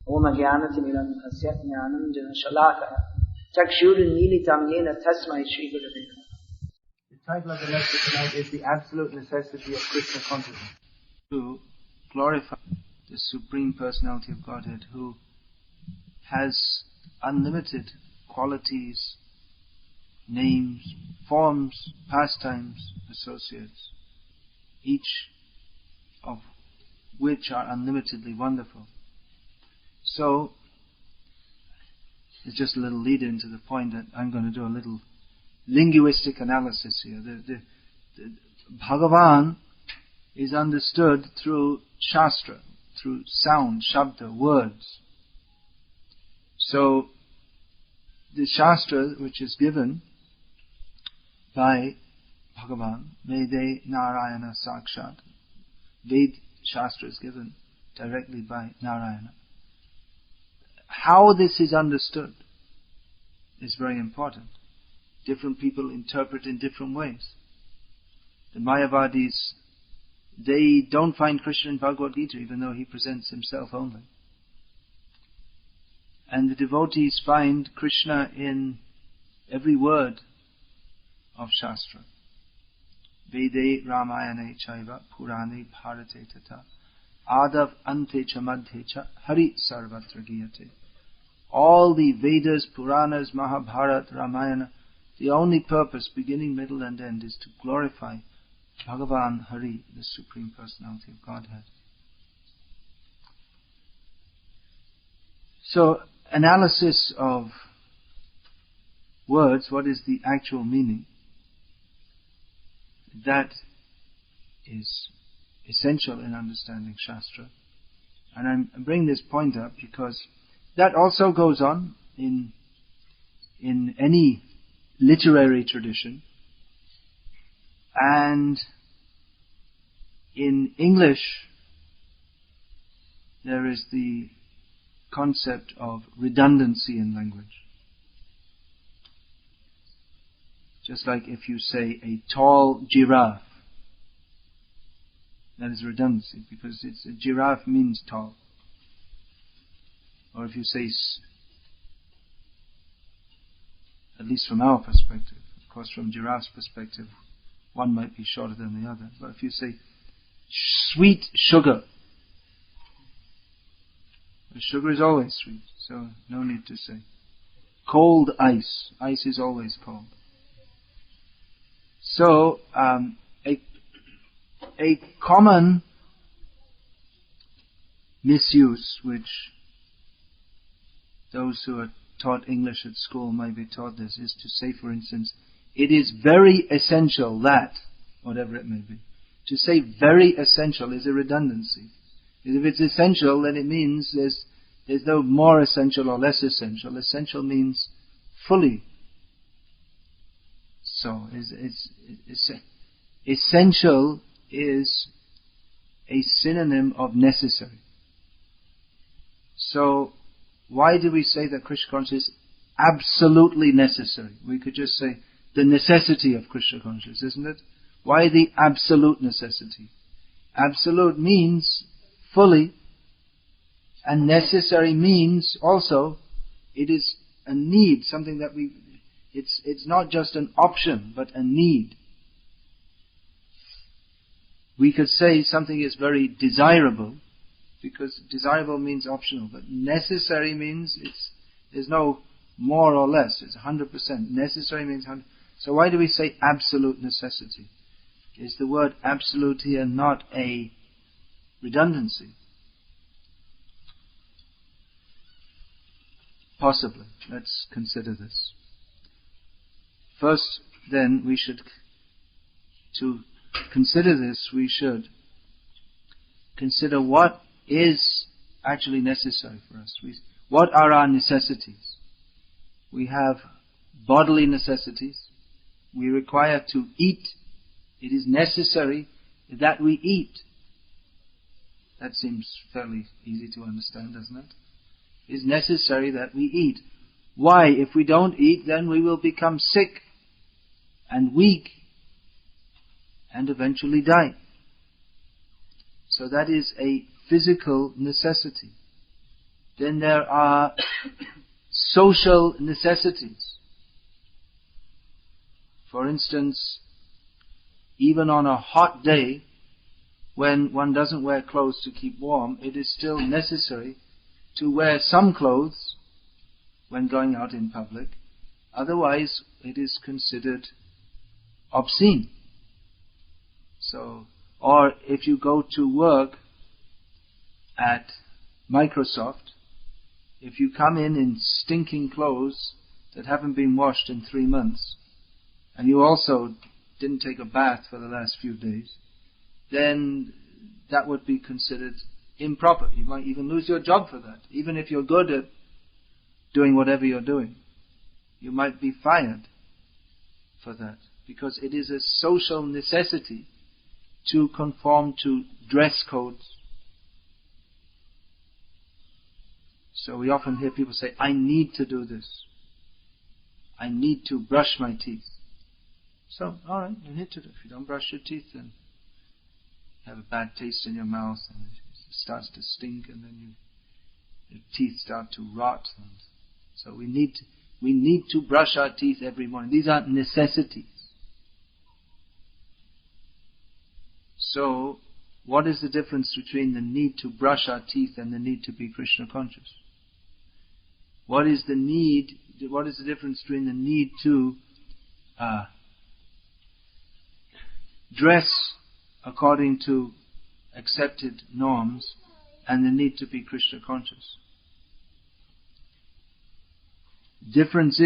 Om Jnanatimirandhasya Jnananjana Shalakaya Chakshurunmilitam Yena Tasmai Shri Gurave Namaha. The title of the lecture tonight is The Absolute Necessity of Krishna Consciousness. To glorify the Supreme Personality of Godhead, who has unlimited qualities, names, forms, pastimes, associates, each of which are unlimitedly wonderful. So, it's just a little lead into the point that I'm going to do a little linguistic analysis here. The Bhagavan is understood through Shastra, through sound, Shabda, words. So, the Shastra which is given by Bhagavan, Vede Narayana Sakshat, Ved Shastra is given directly by Narayana. How this is understood is very important. Different people interpret in different ways. The Mayavadis, they don't find Krishna in Bhagavad Gita, even though he presents himself only. And the devotees find Krishna in every word of Shastra. Vede Ramayane Chaiva Purane Bharate Tata Adav Ante Cha Madhe Cha Hari Sarvatra Giyate. All the Vedas, Puranas, Mahabharata, Ramayana, the only purpose, beginning, middle and end, is to glorify Bhagavan Hari, the Supreme Personality of Godhead. So, analysis of words, what is the actual meaning? That is essential in understanding Shastra. And I bring this point up because that also goes on in any literary tradition. And in English, there is the concept of redundancy in language. Just like if you say a tall giraffe, that is redundancy, because a giraffe means tall. Or if you say, at least from our perspective, of course from giraffe's perspective, one might be shorter than the other, but if you say sweet sugar, the sugar is always sweet, so no need to say. Cold ice, ice is always cold. So, a common misuse which those who are taught English at school might be taught this is to say, for instance, it is very essential that, whatever it may be. To say very essential is a redundancy. If it's essential, then it means there's no more essential or less essential. Essential means fully. So, essential is a synonym of necessary. So, why do we say that Krishna consciousness is absolutely necessary? We could just say the necessity of Krishna consciousness, isn't it? Why the absolute necessity? Absolute means fully, and necessary means also it is a need, something that it's not just an option, but a need. We could say something is very desirable, because desirable means optional, but necessary means there's no more or less, it's 100%. Necessary means 100%. So why do we say absolute necessity? Is the word absolute here not a redundancy? Possibly. Let's consider this. First, then, to consider this, we should consider what is actually necessary for us. What are our necessities? We have bodily necessities. We require to eat. It is necessary that we eat. That seems fairly easy to understand, doesn't it? It is necessary that we eat. Why? If we don't eat, then we will become sick and weak and eventually die. So that is a physical necessity. then there are social necessities. For instance, even on a hot day, when one doesn't wear clothes to keep warm, it is still necessary to wear some clothes when going out in public. Otherwise, it is considered obscene. So, or if you go to work at Microsoft, if you come in stinking clothes that haven't been washed in 3 months, and you also didn't take a bath for the last few days, then that would be considered improper. You might even lose your job for that. Even if you're good at doing whatever you're doing, you might be fired for that, because it is a social necessity to conform to dress codes. So we often hear people say, I need to do this. I need to brush my teeth. So, alright, you need to do it. If you don't brush your teeth, then you have a bad taste in your mouth, and it starts to stink, and then your teeth start to rot. And so we need to brush our teeth every morning. These aren't necessities. So, what is the difference between the need to brush our teeth and the need to be Krishna conscious? What is the difference between the need to dress according to accepted norms and the need to be Krishna conscious? Difference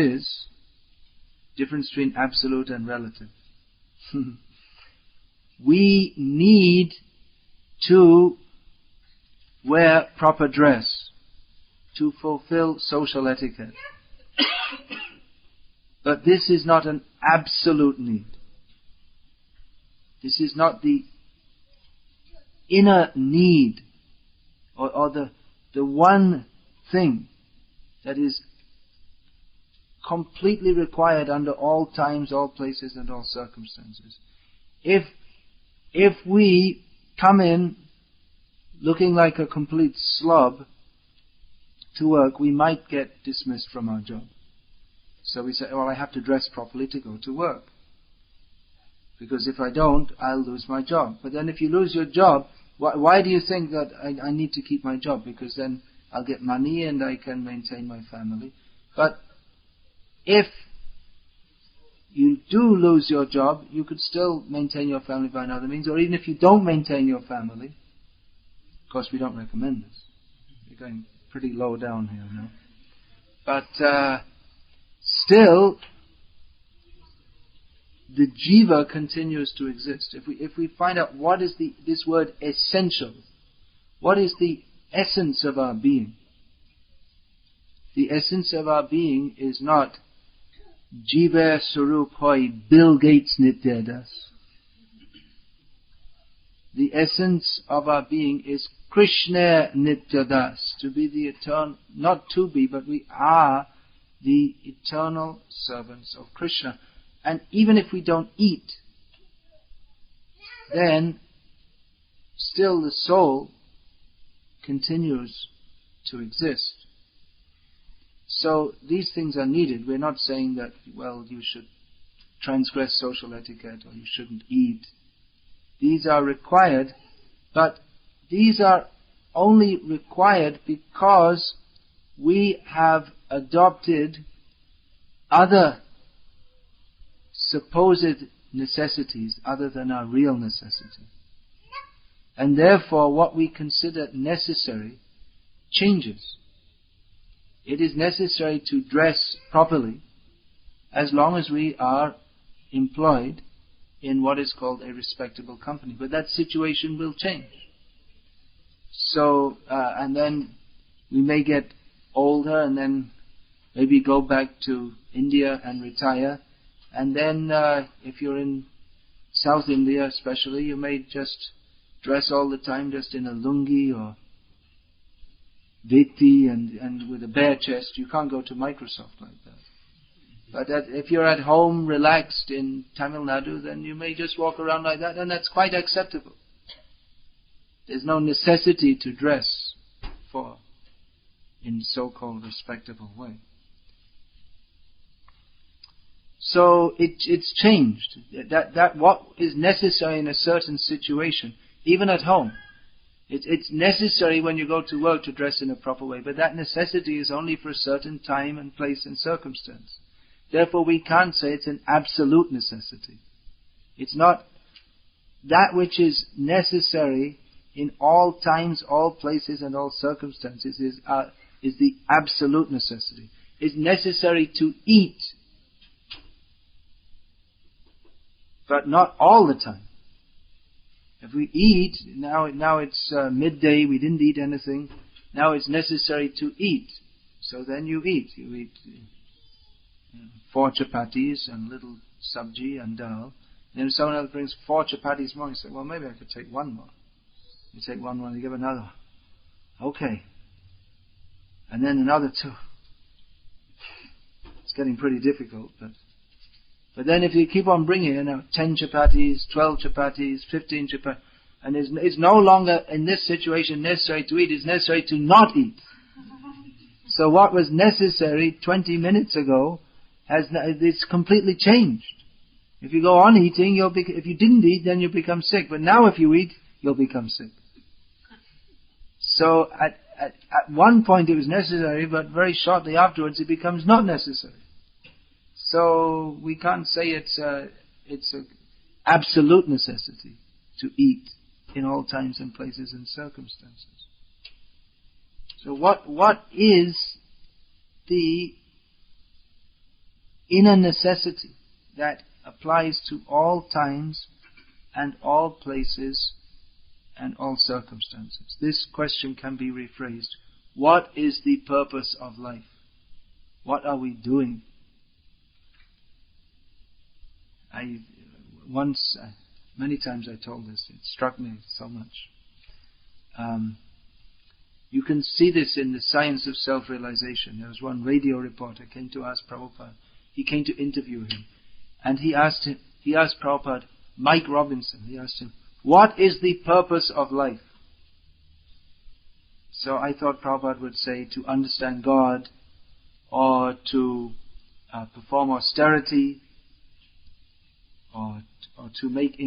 between absolute and relative. We need to wear proper dress to fulfill social etiquette. But this is not an absolute need. This is not the inner need or the one thing that is completely required under all times, all places and all circumstances. If we come in looking like a complete slob to work, we might get dismissed from our job. So we say, well, I have to dress properly to go to work, because if I don't, I'll lose my job. But then if you lose your job, why do you think that I need to keep my job? Because then I'll get money and I can maintain my family. But if you do lose your job, you could still maintain your family by another means. Or even if you don't maintain your family, of course we don't recommend this. We're going pretty low down here now. But still, the jiva continues to exist. If we find out what is this word essential, what is the essence of our being? The essence of our being is not Jiva Sarup Hoy Bill Gates Nityadas. The essence of our being is Krishna Nityadas, to be the eternal, not to be, but we are the eternal servants of Krishna. And even if we don't eat, then still the soul continues to exist. So these things are needed. We're not saying that, well, you should transgress social etiquette or you shouldn't eat. These are required, but these are only required because we have adopted other supposed necessities other than our real necessity. And therefore what we consider necessary changes. It is necessary to dress properly as long as we are employed in what is called a respectable company. But that situation will change. So, and then we may get older and then maybe go back to India and retire. And then if you're in South India especially, you may just dress all the time just in a lungi or dheti and with a bare chest. You can't go to Microsoft like that. But if you're at home relaxed in Tamil Nadu, then you may just walk around like that, and that's quite acceptable. There's no necessity to dress for in so-called respectable way. So it's changed. That what is necessary in a certain situation, even at home. It's necessary when you go to work to dress in a proper way, but that necessity is only for a certain time and place and circumstance. Therefore we can't say it's an absolute necessity. It's not that which is necessary in all times, all places and all circumstances is the absolute necessity. It's necessary to eat, but not all the time. If we eat, now it's midday, we didn't eat anything, now it's necessary to eat. So then you eat. You eat 4 chapatis and little sabji and dal. Then if someone else brings 4 chapatis more, you say, well, maybe I could take 1 more. You take 1 more, you give another one. Okay. And then another 2. It's getting pretty difficult, but then if you keep on bringing, 10 chapatis, 12 chapatis, 15 chapatis, and it's no longer in this situation necessary to eat, it's necessary to not eat. So what was necessary 20 minutes ago it's completely changed. If you go on eating, if you didn't eat, then you become sick. But now if you eat, you'll become sick. So at one point it was necessary, but very shortly afterwards it becomes not necessary. So we can't say it's a absolute necessity to eat in all times and places and circumstances. So what is the inner necessity that applies to all times and all places and all circumstances? This question can be rephrased. What is the purpose of life? What are we doing? Many times I told this, it struck me so much. You can see this in the science of self-realization. There was one radio reporter came to ask Prabhupada. He came to interview him. And he asked Prabhupada, Mike Robinson, he asked him, what is the purpose of life? So I thought Prabhupada would say to understand God, or to perform austerity, or to make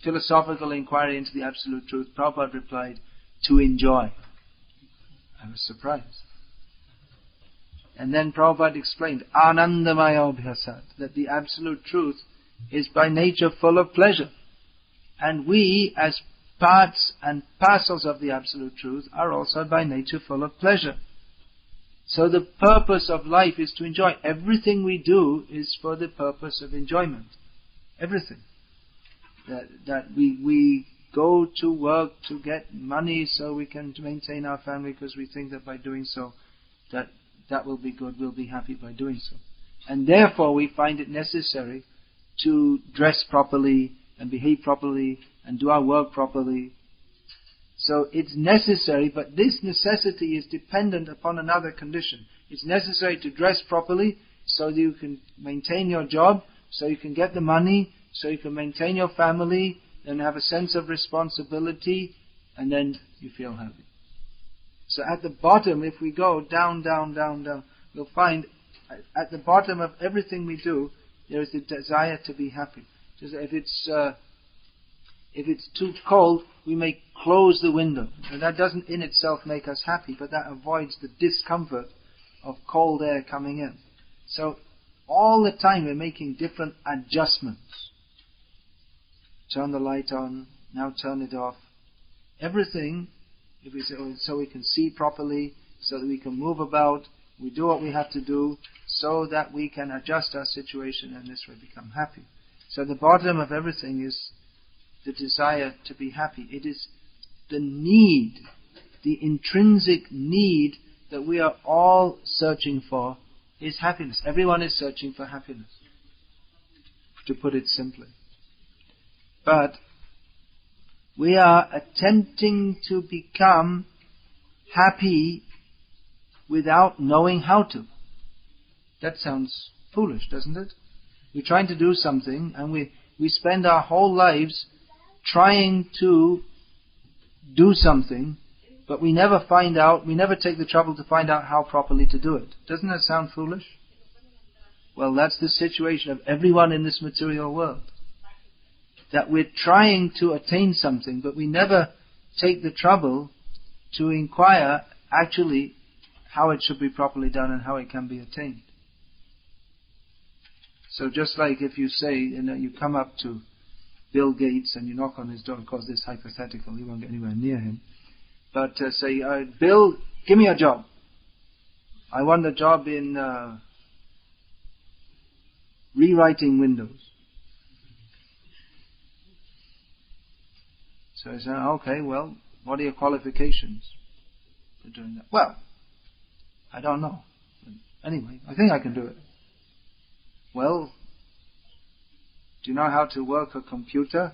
philosophical inquiry into the absolute truth. Prabhupada replied, to enjoy. I was surprised. And then Prabhupada explained, Anandamaya Abhyasat, that the absolute truth is by nature full of pleasure. And we, as parts and parcels of the absolute truth, are also by nature full of pleasure. So the purpose of life is to enjoy. Everything we do is for the purpose of enjoyment. Everything. That we go to work to get money so we can maintain our family, because we think that by doing so that will be good, we'll be happy by doing so. And therefore we find it necessary to dress properly and behave properly and do our work properly. So it's necessary, but this necessity is dependent upon another condition. It's necessary to dress properly so that you can maintain your job, so you can get the money, so you can maintain your family, and have a sense of responsibility, and then you feel happy. So at the bottom, if we go down, we'll find at the bottom of everything we do, there is the desire to be happy. Just if it's too cold, we may close the window. And that doesn't in itself make us happy, but that avoids the discomfort of cold air coming in. So all the time we're making different adjustments. Turn the light on, now turn it off. Everything, if we say, so we can see properly, so that we can move about, we do what we have to do, so that we can adjust our situation and this way become happy. So the bottom of everything is the desire to be happy. It is the need, the intrinsic need that we are all searching for is happiness. Everyone is searching for happiness, to put it simply. But we are attempting to become happy without knowing how to. That sounds foolish, doesn't it? We're trying to do something, and we spend our whole lives trying to do something, but we never take the trouble to find out how properly to do it. Doesn't that sound foolish? Well, that's the situation of everyone in this material world. That we're trying to attain something, but we never take the trouble to inquire actually how it should be properly done and how it can be attained. So just like if you say, you come up to Bill Gates and you knock on his door, of course this is hypothetical, you won't get anywhere near him, but say, Bill, give me a job. I want a job in rewriting Windows. So I say, okay, well, what are your qualifications for doing that? Well, I don't know. But anyway, I think I can do it. Well, do you know how to work a computer?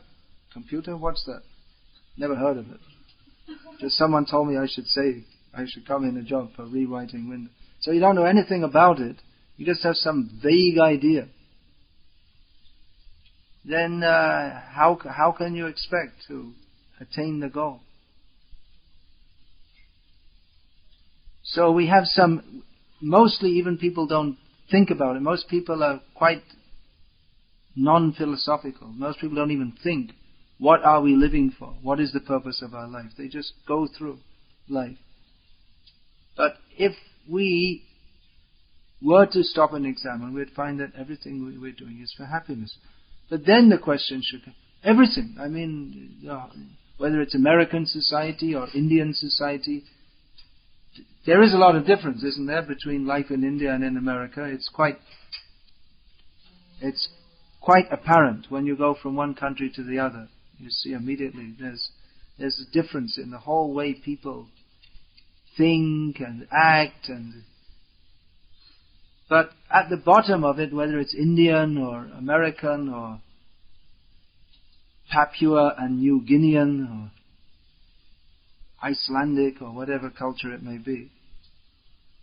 Computer? What's that? Never heard of it. Just someone told me I should come in a job for rewriting Windows. So you don't know anything about it. You just have some vague idea. Then how can you expect to attain the goal? So we have mostly even people don't think about it. Most people are quite non-philosophical. Most people don't even think, what are we living for? What is the purpose of our life? They just go through life. But if we were to stop and examine, we'd find that everything we're doing is for happiness. But then the question should come, everything. I mean, whether it's American society or Indian society, there is a lot of difference, isn't there, between life in India and in America. It's quite apparent when you go from one country to the other. You see immediately there's a difference in the whole way people think and act, but at the bottom of it, whether it's Indian or American or Papua and New Guinean or Icelandic or whatever culture it may be,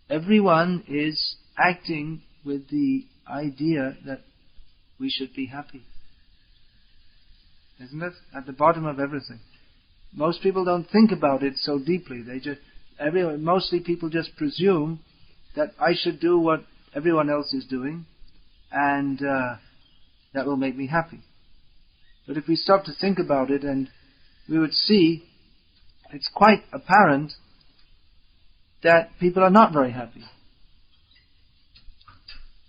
everyone is acting with the idea that we should be happy. Isn't it? At the bottom of everything. Most people don't think about it so deeply. Mostly people just presume that I should do what everyone else is doing, and that will make me happy. But if we stop to think about it, and we would see, it's quite apparent that people are not very happy.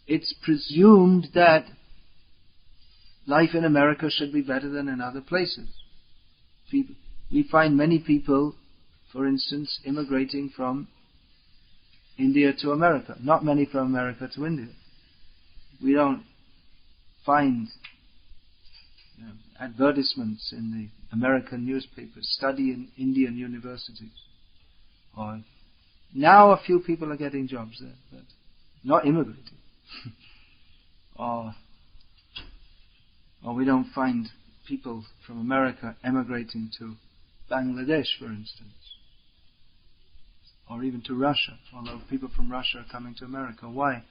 It's presumed that life in America should be better than in other places. We find many people, for instance, immigrating from India to America. Not many from America to India. We don't find advertisements in the American newspapers, study in Indian universities. Or now a few people are getting jobs there, but not immigrating. or we don't find people from America emigrating to Bangladesh, for instance. Or even to Russia, although people from Russia are coming to America. Why?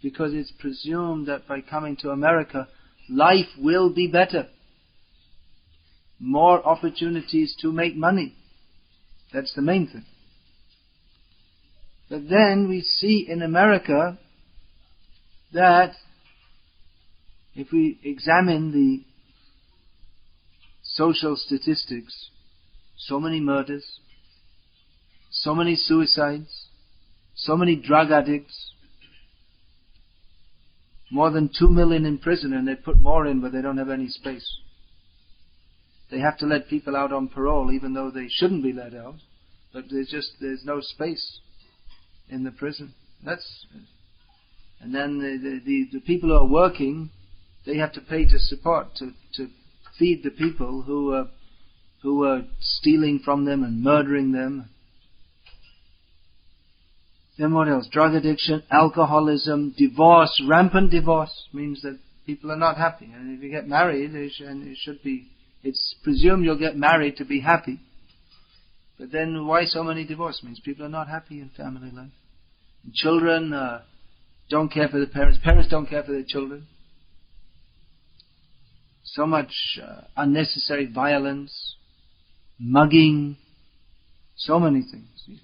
Because it's presumed that by coming to America, life will be better. More opportunities to make money. That's the main thing. But then we see in America that if we examine the social statistics, so many murders, so many suicides, so many drug addicts, more than 2 million in prison, and they put more in but they don't have any space. They have to let people out on parole even though they shouldn't be let out, but there's no space in the prison. And then the people who are working, they have to pay to support, to feed the people who are stealing from them and murdering them. Then what else? Drug addiction, alcoholism, divorce. Rampant divorce means that people are not happy. And if you get married, it's presumed you'll get married to be happy. But then why so many divorces? Means people are not happy in family life. And children don't care for the parents. Parents don't care for their children. So much unnecessary violence, mugging, So many things.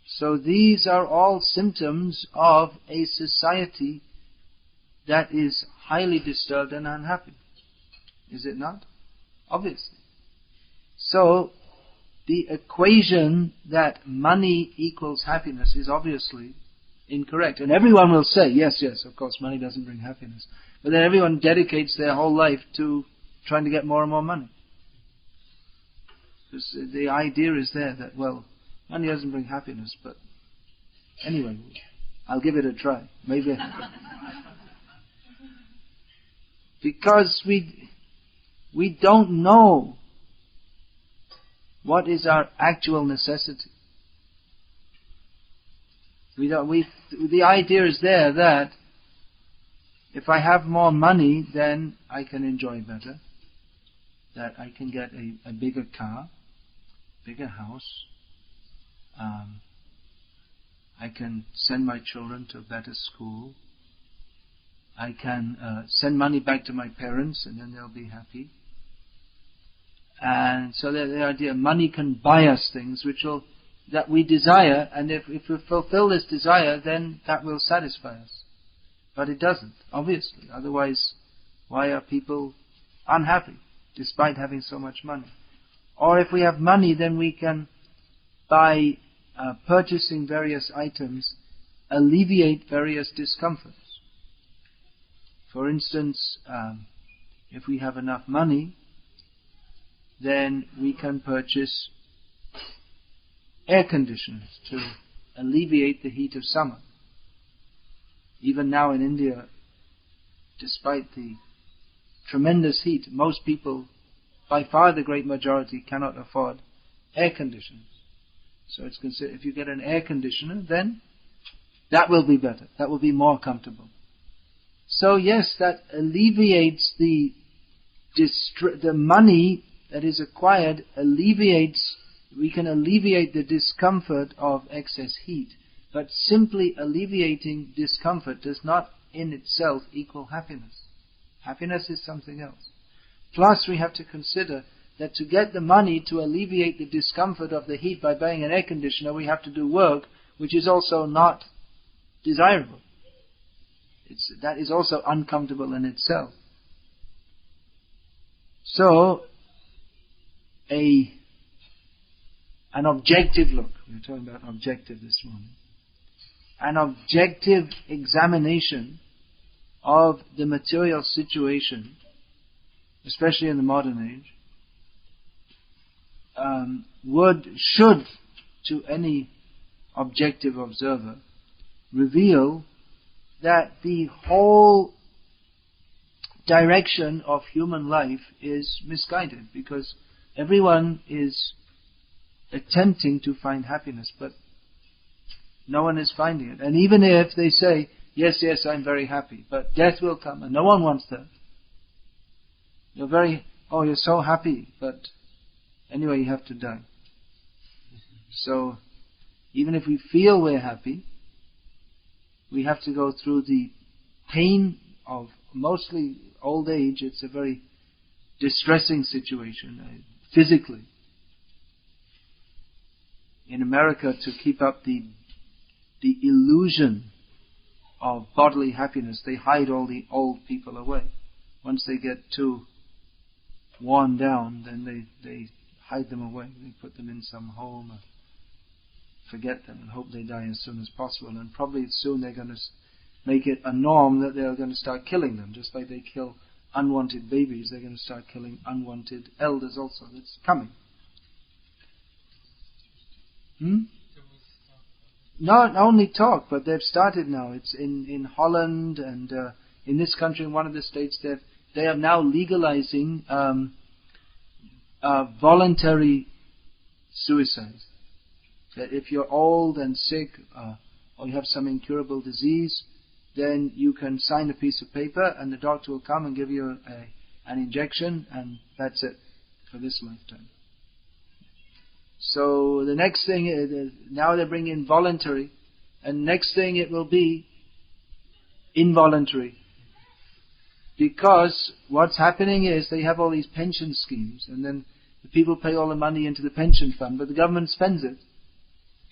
So these are all symptoms of a society that is highly disturbed and unhappy. Is it not? Obviously. So, the equation that money equals happiness is obviously incorrect. And everyone will say, yes, of course, money doesn't bring happiness. But then everyone dedicates their whole life to trying to get more and more money. Because the idea is there that, well, money doesn't bring happiness, but anyway, I'll give it a try. Maybe. Because we don't know what is our actual necessity. The idea is there that if I have more money, then I can enjoy better. That I can get a bigger car, bigger house. I can send my children to a better school. I can send money back to my parents and then they'll be happy. And so the idea, money can buy us things that we desire, and if we fulfill this desire, then that will satisfy us. But it doesn't, obviously. Otherwise, why are people unhappy, despite having so much money? Or if we have money, then we can, by purchasing various items, alleviate various discomforts. For instance, if we have enough money, then we can purchase air conditioners to alleviate the heat of summer. Even now in India, despite the tremendous heat, most people, by far the great majority, cannot afford air conditioners. So it's considered, if you get an air conditioner, then that will be better. That will be more comfortable. So yes, that alleviates the money that is acquired we can alleviate the discomfort of excess heat. But simply alleviating discomfort does not in itself equal happiness. Happiness is something else. Plus we have to consider that to get the money to alleviate the discomfort of the heat by buying an air conditioner, we have to do work which is also not desirable. That is also uncomfortable in itself. So, an objective look. We were talking about objective this morning. An objective examination of the material situation, especially in the modern age, should, to any objective observer, reveal that the whole direction of human life is misguided, because everyone is attempting to find happiness, but no one is finding it. And even if they say, yes, I'm very happy, but death will come, and no one wants that. You're so happy, but anyway you have to die. So, even if we feel we're happy, we have to go through the pain of mostly old age. It's a very distressing situation, physically. In America, to keep up the illusion of bodily happiness, they hide all the old people away. Once they get too worn down, then they hide them away. They put them in some home, forget them, and hope they die as soon as possible. And probably soon they're going to make it a norm that they're going to start killing them. Just like they kill unwanted babies, they're going to start killing unwanted elders also. That's coming. Not only talk, but they've started now. It's in Holland and in this country, in one of the states, they are now legalizing voluntary suicide. That if you're old and sick, or you have some incurable disease, then you can sign a piece of paper and the doctor will come and give you an injection, and that's it for this lifetime. So the next thing, now they bring in voluntary, and next thing it will be involuntary. Because what's happening is they have all these pension schemes, and then The people pay all the money into the pension fund, but the government spends it.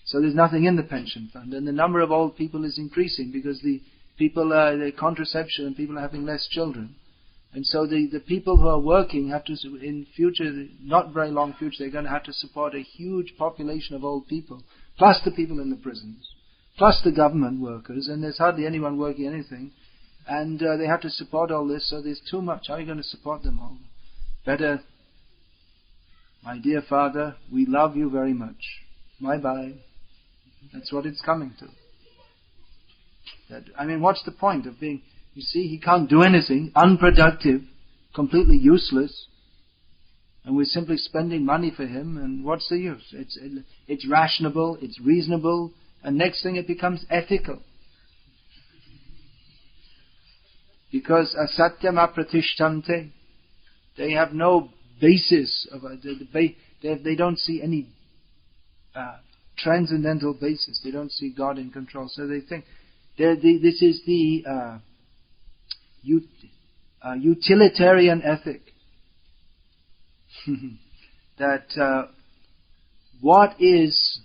So there's nothing in the pension fund. And the number of old people is increasing because the contraception and people are having less children. And so the people who are working have to, in future, not very long future, they're going to have to support a huge population of old people, plus the people in the prisons, plus the government workers, and there's hardly anyone working anything. And they have to support all this, so there's too much. How are you going to support them all? Better, my dear Father, we love you very much. Bye-bye. That's what it's coming to. What's the point of being... You see, he can't do anything, unproductive, completely useless, and we're simply spending money for him, and what's the use? It's rational, it's reasonable, and next thing it becomes ethical. Because asatyam apratishtamte, they have no basis of they don't see any transcendental basis. They don't see God in control. So they think this is the utilitarian ethic. That what is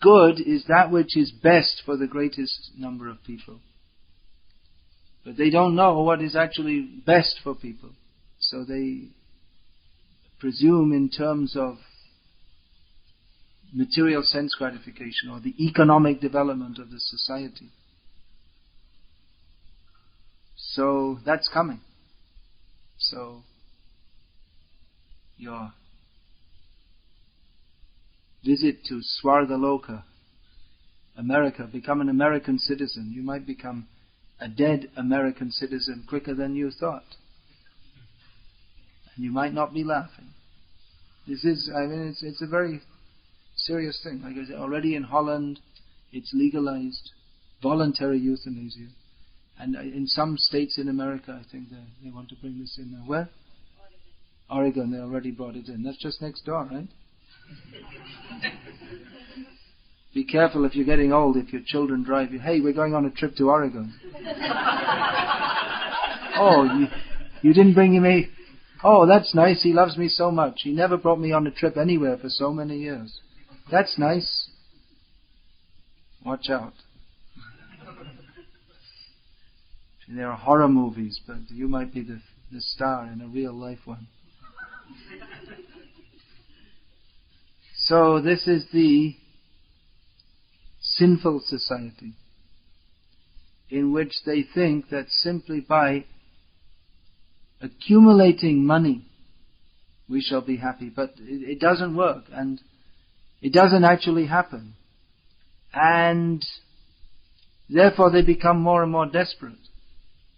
good is that which is best for the greatest number of people. But they don't know what is actually best for people. So they presume in terms of material sense gratification or the economic development of the society. So that's coming. So your visit to Swargaloka, America, become an American citizen. You might become a dead American citizen quicker than you thought. And you might not be laughing. This is, it's a very serious thing. Like I said, already in Holland, it's legalized, voluntary euthanasia. And in some states in America, I think they want to bring this in. Where? Oregon, they already brought it in. That's just next door, right? Be careful if you're getting old, if your children drive you, hey, we're going on a trip to Oregon. Oh, you didn't bring me. Oh, that's nice, he loves me so much. He never brought me on a trip anywhere for so many years. That's nice. Watch out. There are horror movies, but you might be the star in a real life one. So this is the sinful society in which they think that simply by accumulating money we shall be happy. But it doesn't work, and it doesn't actually happen. And therefore they become more and more desperate.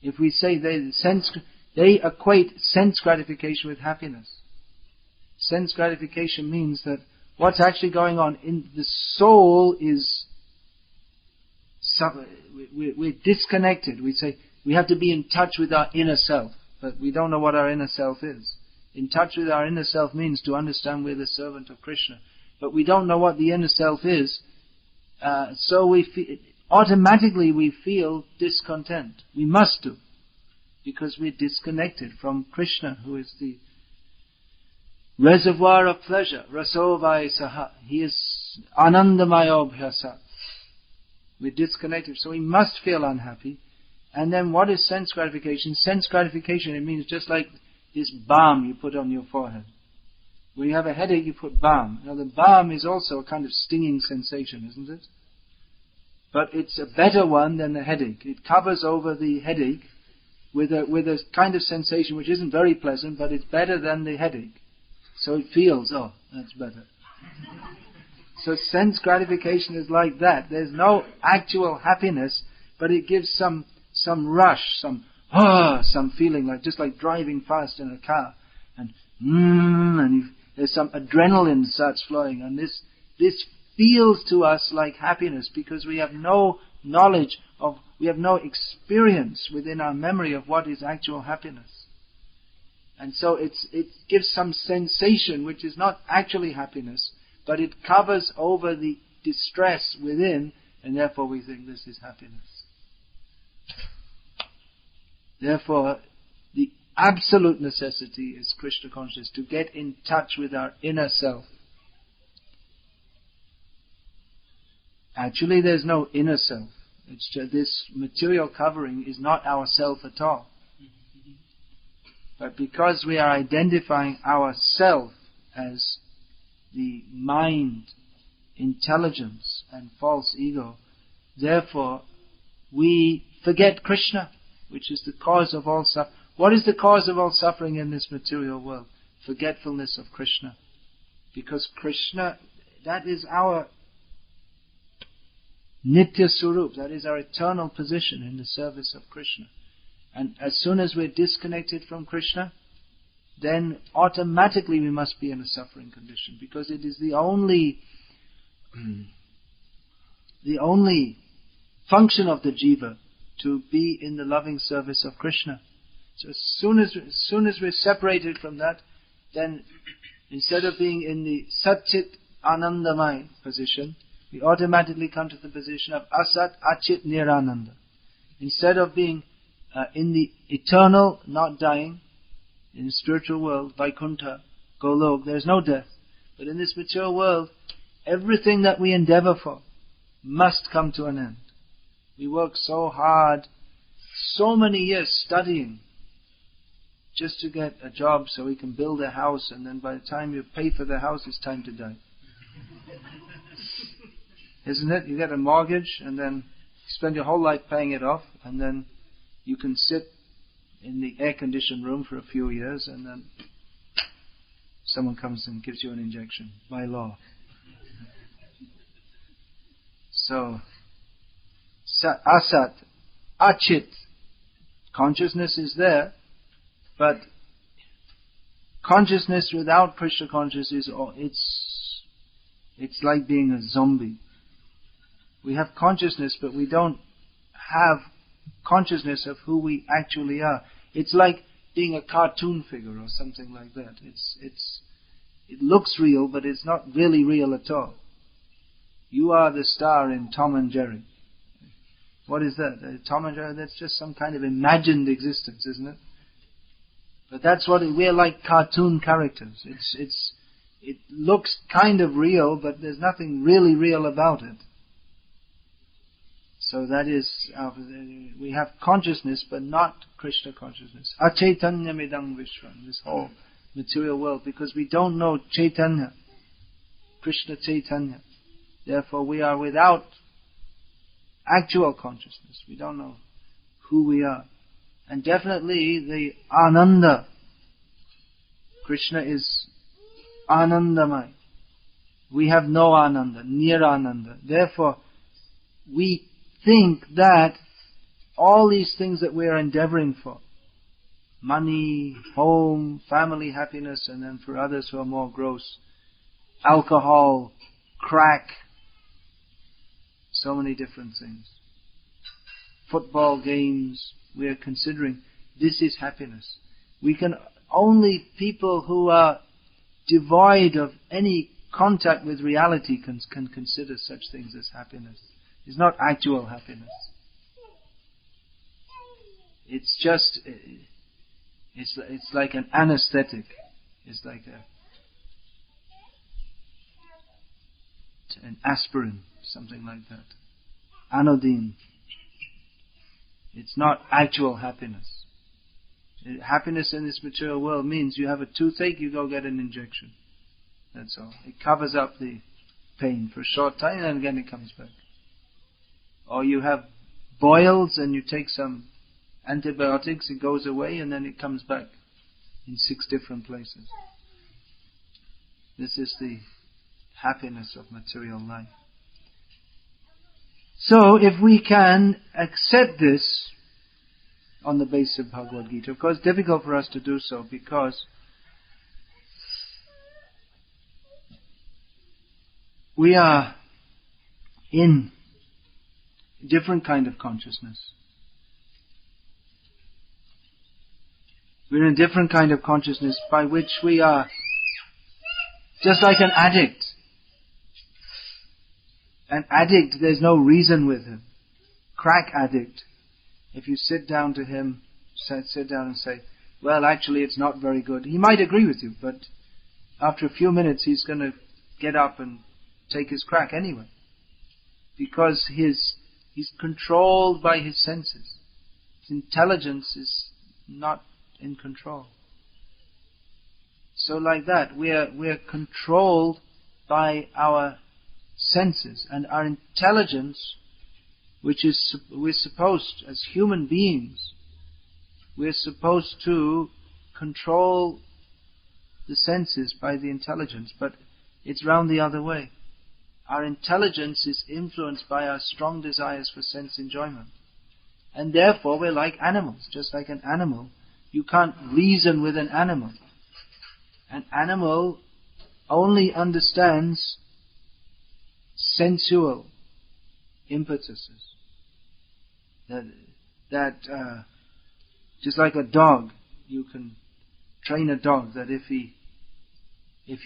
If we say they equate sense gratification with happiness. Sense gratification means that what's actually going on in the soul is we're disconnected. We say we have to be in touch with our inner self, but we don't know what our inner self is. In touch with our inner self means to understand we're the servant of Krishna, but we don't know what the inner self is. So automatically we feel discontent. We must do, because we're disconnected from Krishna, who is the reservoir of pleasure. Rasovai saha. He is anandamaya abhyasa. We're disconnected, so we must feel unhappy. And then what is sense gratification? Sense gratification, it means just like this balm you put on your forehead. When you have a headache, you put balm. Now the balm is also a kind of stinging sensation, isn't it? But it's a better one than the headache. It covers over the headache with a kind of sensation which isn't very pleasant, but it's better than the headache. So it feels, oh, that's better. So sense gratification is like that. There's no actual happiness, but it gives some rush, some feeling, like just like driving fast in a car, and there's some adrenaline starts flowing, and this feels to us like happiness because we have no knowledge of, we have no experience within our memory of what is actual happiness. And so it gives some sensation which is not actually happiness, but it covers over the distress within, and therefore we think this is happiness. Therefore, the absolute necessity is Krishna consciousness, to get in touch with our inner self. Actually, there's no inner self. It's just this material covering is not our self at all. But because we are identifying ourself as the mind, intelligence, and false ego, therefore we forget Krishna, which is the cause of all suffering. What is the cause of all suffering in this material world? Forgetfulness of Krishna. Because Krishna, that is our Nitya Surup, that is our eternal position in the service of Krishna. And as soon as we're disconnected from Krishna, then automatically we must be in a suffering condition, because it is the only function of the jiva to be in the loving service of Krishna. So as soon as we're separated from that, then instead of being in the Satchit Anandamai position, we automatically come to the position of Asat Achit Nirananda. Instead of being in the eternal, not dying, in the spiritual world, Vaikuntha, Golok, there's no death. But in this material world, everything that we endeavor for must come to an end. We work so hard, so many years studying, just to get a job so we can build a house, and then by the time you pay for the house, it's time to die. Isn't it? You get a mortgage, and then you spend your whole life paying it off, and then you can sit in the air-conditioned room for a few years, and then someone comes and gives you an injection, by law. So, Asat, Achit, consciousness is there, but consciousness without Krishna consciousness, it's like being a zombie. We have consciousness, but we don't have consciousness of who we actually are. It's like being a cartoon figure or something like that. It looks real, but it's not really real at all. You are the star in Tom and Jerry. What is that? Tom and Jerry, that's just some kind of imagined existence, isn't it? But that's what we're like, cartoon characters. It looks kind of real, but there's nothing really real about it. So that is, we have consciousness, but not Krishna consciousness. Achaitanya midang vishvam, this whole material world, because we don't know Chaitanya, Krishna Chaitanya. Therefore we are without actual consciousness. We don't know who we are. And definitely the Ananda, Krishna is Anandamai. We have no Ananda, Nirananda. Therefore, we think that all these things that we are endeavoring for, money, home, family happiness, and then for others who are more gross, alcohol, crack, so many different things, football games, we are considering this is happiness. We can only, people who are devoid of any contact with reality can consider such things as happiness. It's not actual happiness. It's just, it's like an anesthetic. It's like an aspirin, something like that. Anodyne. It's not actual happiness. Happiness in this material world means you have a toothache, you go get an injection. That's all. It covers up the pain for a short time, and again it comes back. Or you have boils and you take some antibiotics, it goes away, and then it comes back in 6 different places. This is the happiness of material life. So, if we can accept this on the basis of Bhagavad Gita, of course, it's difficult for us to do so because we are in a different kind of consciousness. We're in a different kind of consciousness by which we are just like an addict. An addict, there's no reason with him. Crack addict. If you sit down to him, sit down and say, well, actually it's not very good. He might agree with you, but after a few minutes he's going to get up and take his crack anyway. Because he's controlled by his senses. His intelligence is not in control. So like that, we are controlled by our senses, and our intelligence, we're supposed, as human beings, we're supposed to control the senses by the intelligence, but it's round the other way. Our intelligence is influenced by our strong desires for sense enjoyment. And therefore we're like animals. Just like an animal, you can't reason with an animal. An animal only understands sensual impetuses. That just like a dog, you can train a dog that if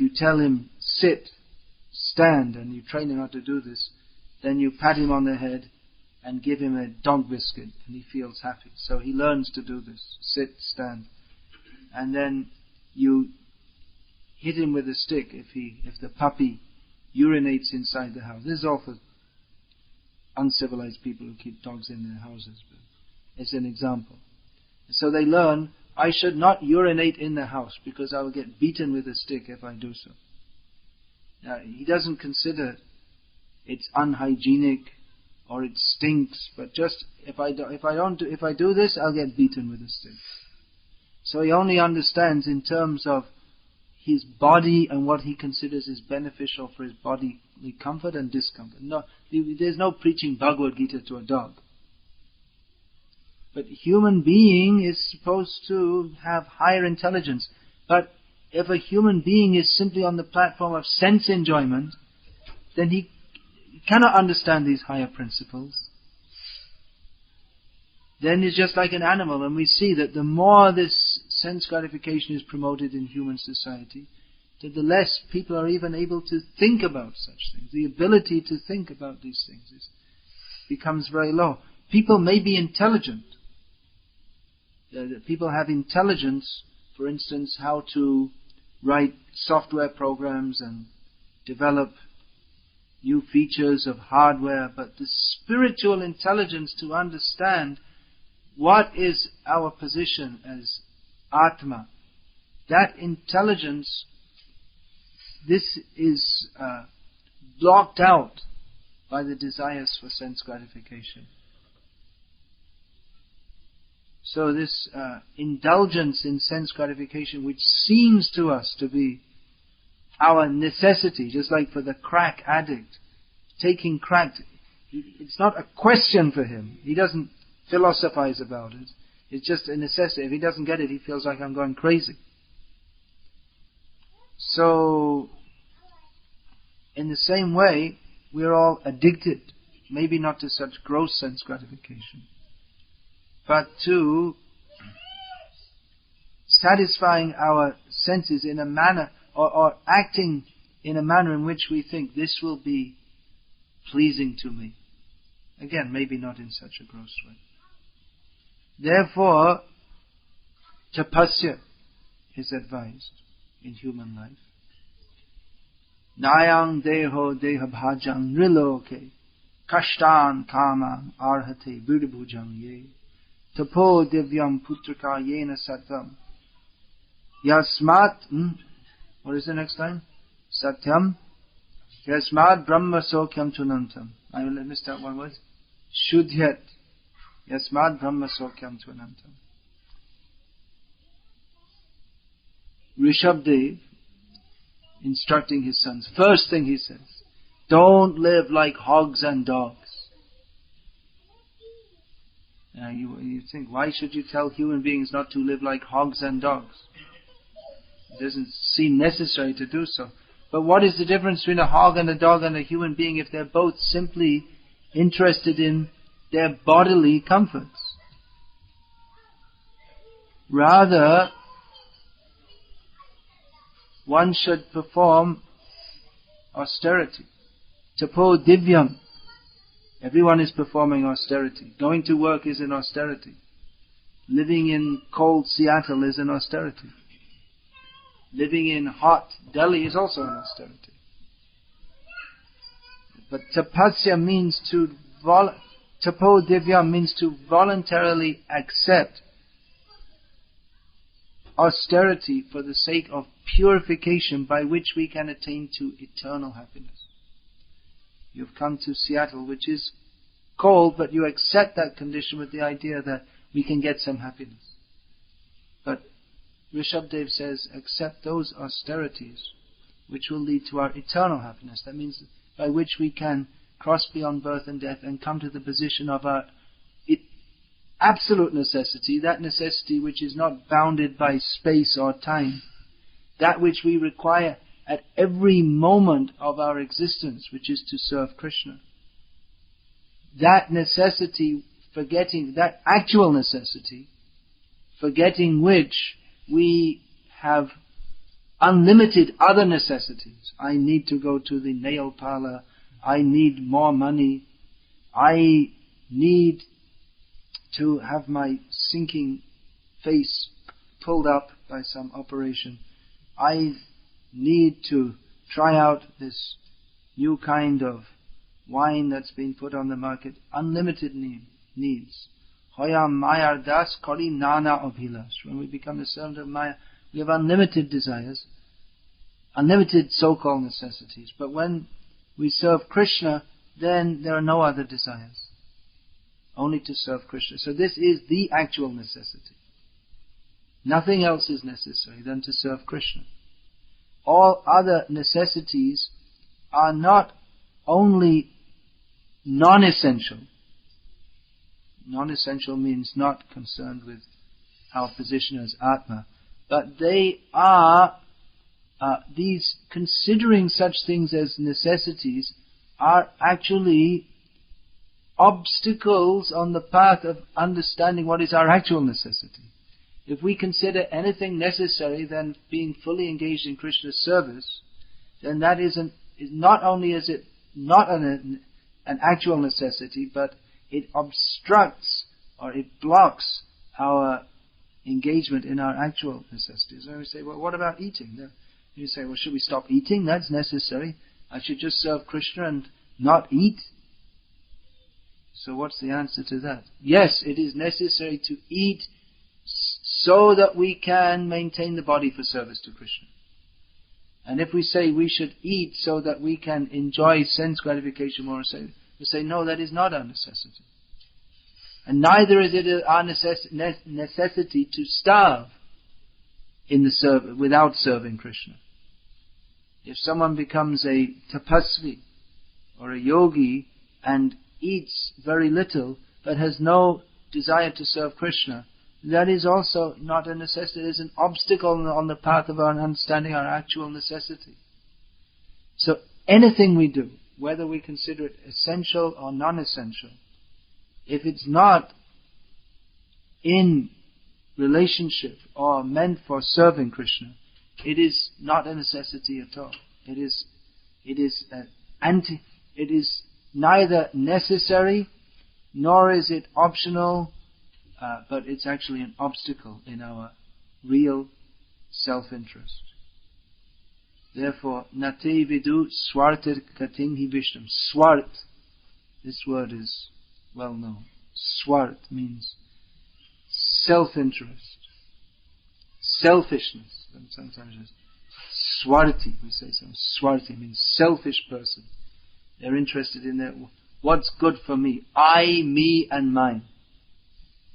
you tell him sit, stand, and you train him how to do this, then you pat him on the head and give him a dog biscuit, and he feels happy. So he learns to do this, sit, stand. And then you hit him with a stick if the puppy urinates inside the house. This is all for uncivilized people who keep dogs in their houses, but it's an example. So they learn, I should not urinate in the house because I will get beaten with a stick if I do so. Now, he doesn't consider it's unhygienic or it stinks, but just if I do this, I'll get beaten with a stick. So he only understands in terms of his body and what he considers is beneficial for his bodily comfort and discomfort. No, there's no preaching Bhagavad Gita to a dog. But human being is supposed to have higher intelligence. But if a human being is simply on the platform of sense enjoyment, then he cannot understand these higher principles. Then he's just like an animal, and we see that the more this sense gratification is promoted in human society, that the less people are even able to think about such things. The ability to think about these things becomes very low. People may be intelligent. People have intelligence, for instance, how to write software programs and develop new features of hardware, but the spiritual intelligence to understand what is our position as Atma, that intelligence, this is blocked out by the desires for sense gratification. So this indulgence in sense gratification, which seems to us to be our necessity, just like for the crack addict, taking crack, it's not a question for him. He doesn't philosophize about it. It's just a necessity. If he doesn't get it, he feels like I'm going crazy. So, in the same way, we're all addicted, maybe not to such gross sense gratification, but to satisfying our senses in a manner, or acting in a manner in which we think this will be pleasing to me. Again, maybe not in such a gross way. Therefore, tapasya is advised in human life. Nayang deho deha bhajang niloke kashtan kamang arhate buddhabhujang ye tapo divyam putraka yena satam yasmat what is the next line? Satyam yasmat brahma sokyam tunantam. I missed out one word. Shudhyat yasmat brahma sokyam tunantam. Rishabdev, instructing his sons, first thing he says, don't live like hogs and dogs. Now you think, why should you tell human beings not to live like hogs and dogs? It doesn't seem necessary to do so. But what is the difference between a hog and a dog and a human being if they're both simply interested in their bodily comforts? Rather, one should perform austerity. Tapo divyam. Everyone is performing austerity. Going to work is an austerity. living in cold Seattle is an austerity. Living in hot Delhi is also an austerity. But tapasya means tapodivya means to voluntarily accept austerity for the sake of purification by which we can attain to eternal happiness. You've come to Seattle, which is cold, but you accept that condition with the idea that we can get some happiness. But Rishabhdev says, accept those austerities which will lead to our eternal happiness. That means by which we can cross beyond birth and death and come to the position of our absolute necessity, that necessity which is not bounded by space or time, that which we require at every moment of our existence, which is to serve Krishna. That necessity, forgetting, that actual necessity, forgetting which we have unlimited other necessities. I need to go to the nail parlor. I need more money. I need to have my sinking face pulled up by some operation. I need to try out this new kind of wine that's been put on the market. Unlimited needs. Hoya Mayar Das Kori Nana Abhilash. When we become the servant of Maya, we have unlimited desires, unlimited so-called necessities. But when we serve Krishna, then there are no other desires. Only to serve Krishna. So this is the actual necessity. Nothing else is necessary than to serve Krishna. All other necessities are not only non-essential. Non-essential means not concerned with our position as Atma. But they are, these considering such things as necessities are actually obstacles on the path of understanding what is our actual necessity. If we consider anything necessary than being fully engaged in Krishna's service, then that not only is it not an actual necessity, but it obstructs or it blocks our engagement in our actual necessities. And we say, well, what about eating? You say, well, should we stop eating? That's necessary. I should just serve Krishna and not eat. So what's the answer to that? Yes, it is necessary to eat so that we can maintain the body for service to Krishna. And if we say we should eat so that we can enjoy sense gratification more, we say, no, that is not our necessity. And neither is it our necessity to starve without serving Krishna. If someone becomes a tapasvi or a yogi and eats very little but has no desire to serve Krishna, that is also not a necessity. It is an obstacle on the path of our understanding our actual necessity. So anything we do, whether we consider it essential or non-essential, if it's not in relationship or meant for serving Krishna, it is not a necessity at all. It is neither necessary nor is it optional, but it's actually an obstacle in our real self-interest. Therefore, nate vidu swartir kating hi vishnam. Swart, this word is well known. Swart means self-interest, selfishness. And sometimes it's swarti, we say some. Swarti means selfish person. They're interested in what's good for me. I, me and mine.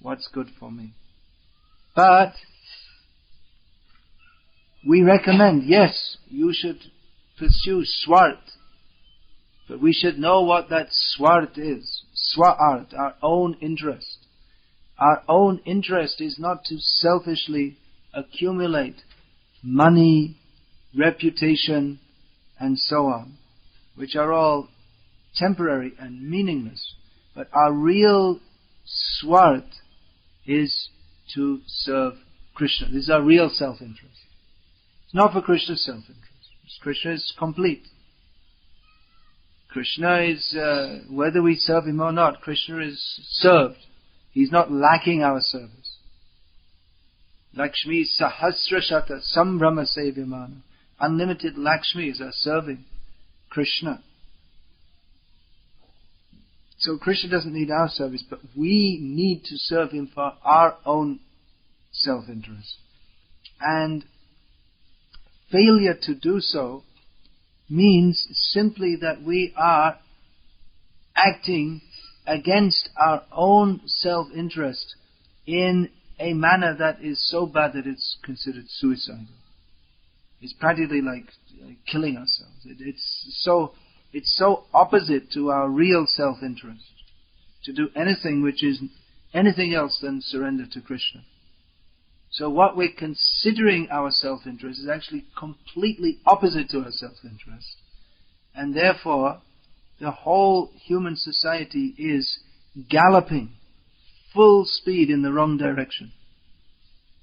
What's good for me. But we recommend, yes, you should pursue swart. But we should know what that swart is. Swart, our own interest. Our own interest is not to selfishly accumulate money, reputation, and so on, which are all temporary and meaningless. But our real swart is to serve Krishna. This is our real self-interest. It's not for Krishna's self-interest. Krishna is complete. Krishna is, whether we serve him or not, Krishna is served. He's not lacking our service. Lakshmi Sahasrashata Sambrama Sevyamana. Unlimited Lakshmis are serving Krishna. So Krishna doesn't need our service, but we need to serve him for our own self-interest. And failure to do so means simply that we are acting against our own self-interest in a manner that is so bad that it's considered suicidal. It's practically like killing ourselves. It's so opposite to our real self-interest to do anything which is anything else than surrender to Krishna. So what we're considering our self-interest is actually completely opposite to our self-interest. And therefore, the whole human society is galloping full speed in the wrong direction.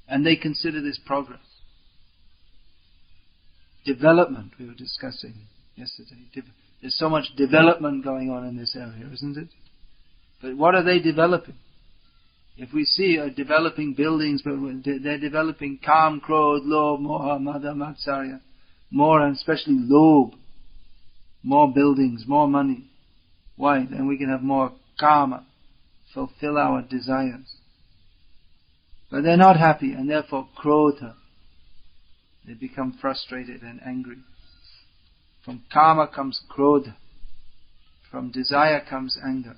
And they consider this progress. Development, we were discussing yesterday. There's so much development going on in this area, isn't it? But what are they developing? If we see developing buildings, but they're developing Kam, Krodh, Lobh, Moha, Mada, Matsarya. More, and especially Lobh. More buildings, more money. Why? Then we can have more Kama. Fulfill our desires. But they're not happy, and therefore Krodha. They become frustrated and angry. From Kama comes Krodha. From desire comes anger.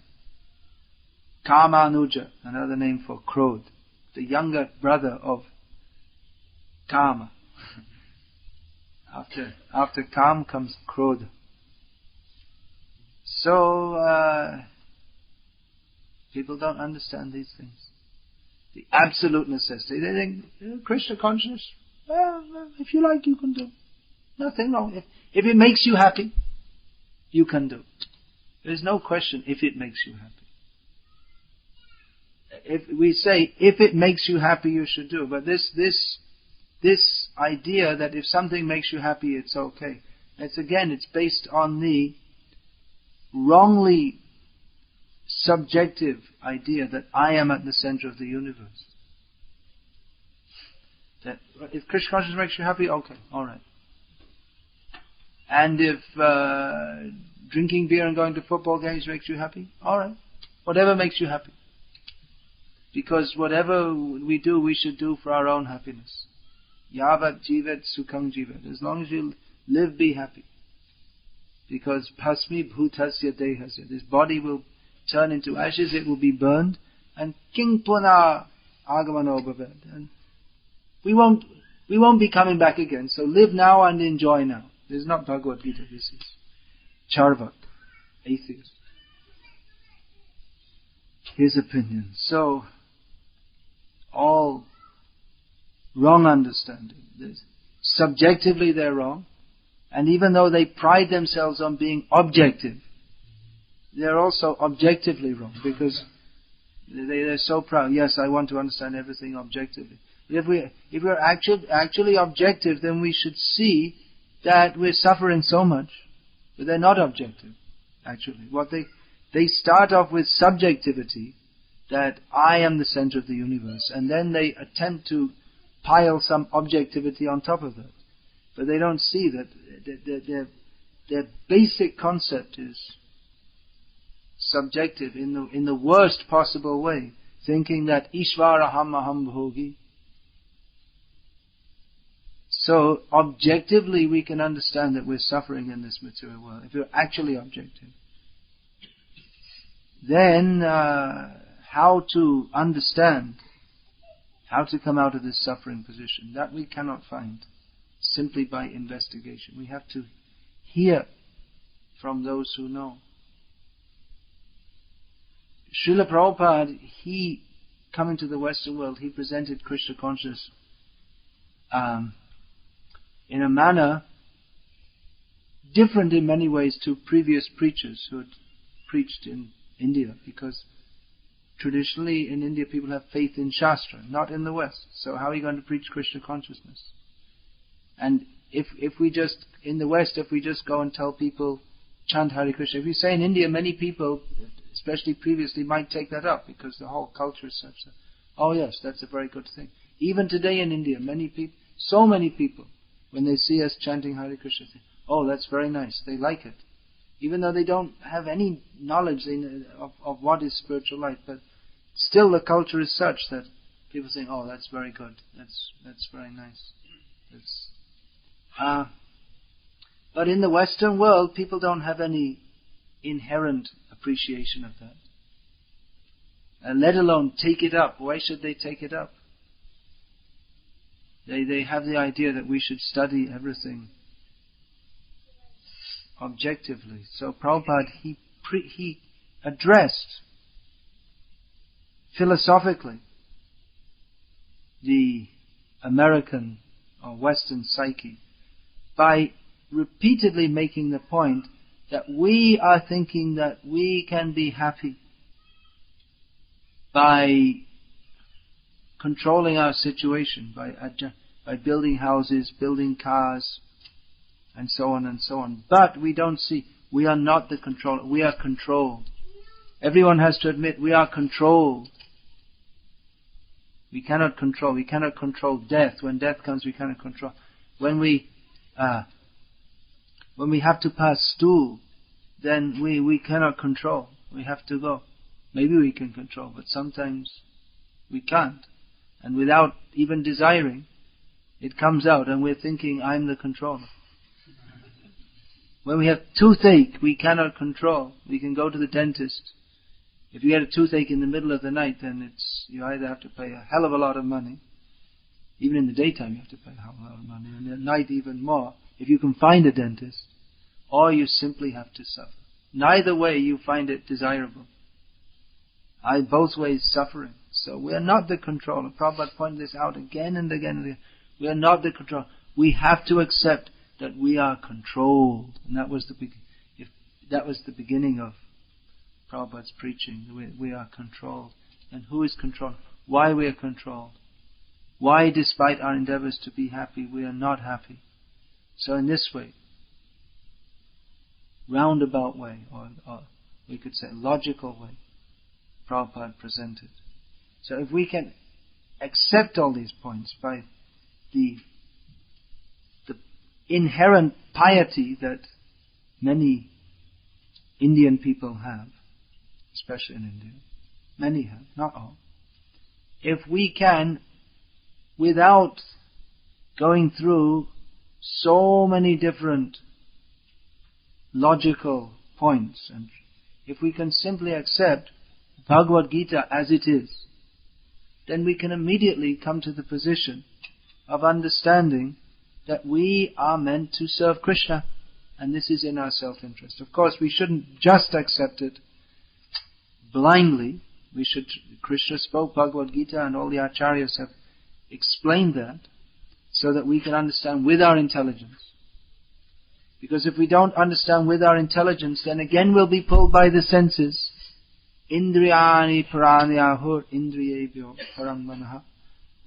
Kamanuja, another name for Krodh, the younger brother of Kama. After Kam comes Krodha. So, people don't understand these things. The absolute necessity. They think, Krishna consciousness, well, if you like, you can do. Nothing wrong. If it makes you happy, you can do. There's no question if it makes you happy. If we say, if it makes you happy, you should do. But this idea that if something makes you happy, it's okay. It's based on the wrongly subjective idea that I am at the center of the universe. That if Krishna consciousness makes you happy, okay, alright. And if drinking beer and going to football games makes you happy, alright. Whatever makes you happy. Because whatever we do, we should do for our own happiness. Yavat jivat sukham jivat. As long as you live, be happy. Because bhasmi bhutasya dehasya. This body will turn into ashes, it will be burned. And king puna agamano bhavat. And we won't be coming back again. So live now and enjoy now. This is not Bhagavad Gita, this is Charvak, atheist. His opinion. So, all wrong understanding. Subjectively they're wrong. And even though they pride themselves on being objective, they're also objectively wrong. Because they're so proud. Yes, I want to understand everything objectively. If we're actually objective, then we should see that we're suffering so much. But they're not objective, actually. They start off with subjectivity, that I am the center of the universe, and then they attempt to pile some objectivity on top of that. But they don't see that their basic concept is subjective in the worst possible way, thinking that Ishvara aham bhogi. So objectively we can understand that we're suffering in this material world, if you're actually objective. Then how to understand, how to come out of this suffering position, that we cannot find simply by investigation. We have to hear from those who know. Srila Prabhupada, he, coming to the Western world, he presented Krishna consciousness in a manner different in many ways to previous preachers who had preached in India, because traditionally in India people have faith in Shastra, not in the West. So how are you going to preach Krishna consciousness? And if we just, in the West, if we just go and tell people, chant Hare Krishna, if you say in India, many people, especially previously, might take that up, because the whole culture is such that, oh yes, that's a very good thing. Even today in India, so many people, when they see us chanting Hare Krishna, say, "Oh, that's very nice." They like it, even though they don't have any knowledge of what is spiritual life. But still, the culture is such that people say, "Oh, that's very good. That's very nice." But in the Western world, people don't have any inherent appreciation of that. Let alone take it up. Why should they take it up? They have the idea that we should study everything objectively. So Prabhupada, he addressed philosophically the American or Western psyche by repeatedly making the point that we are thinking that we can be happy by controlling our situation, by building houses, building cars, and so on and so on. But we don't see, we are not the controller, we are controlled. Everyone has to admit we are controlled. We cannot control death. When death comes, we cannot control. When we have to pass stool, then we cannot control. We have to go. Maybe we can control, but sometimes we can't. And without even desiring, it comes out and we're thinking, I'm the controller. When we have toothache, we cannot control. We can go to the dentist. If you get a toothache in the middle of the night, then you either have to pay a hell of a lot of money. Even in the daytime you have to pay a hell of a lot of money, and at night even more, if you can find a dentist. Or you simply have to suffer. Neither way you find it desirable. Both ways suffering. So we are not the controller. Prabhupada pointed this out again and again and again. We are not the controller. We have to accept that we are controlled. And that was the beginning of Prabhupada's preaching. We are controlled. And who is controlled? Why we are controlled? Why, despite our endeavors to be happy, we are not happy? So in this way, roundabout way, or we could say logical way, Prabhupada presented. So if we can accept all these points by the inherent piety that many Indian people have, especially in India, many have, not all. If we can, without going through so many different logical points, and if we can simply accept Bhagavad Gita as it is, then we can immediately come to the position of understanding that we are meant to serve Krishna, and this is in our self-interest. Of course, we shouldn't just accept it blindly. Krishna spoke Bhagavad Gita, and all the acharyas have explained that, so that we can understand with our intelligence. Because if we don't understand with our intelligence, then again we'll be pulled by the senses. Indriyani paranyahur indriyebhyo param manaha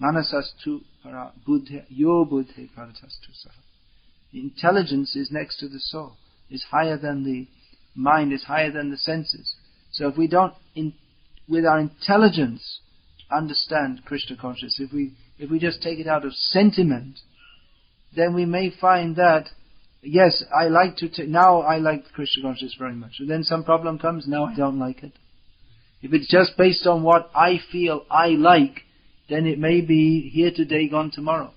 manasastu para buddhe yo buddhe paratastu saha. The intelligence is next to the soul, is higher than the mind, is higher than the senses. So if we don't, with our intelligence, understand Krishna consciousness, if we just take it out of sentiment, then we may find that, yes, now I like Krishna consciousness very much. And then some problem comes, now I don't like it. If it's just based on what I feel I like, then it may be here today, gone tomorrow.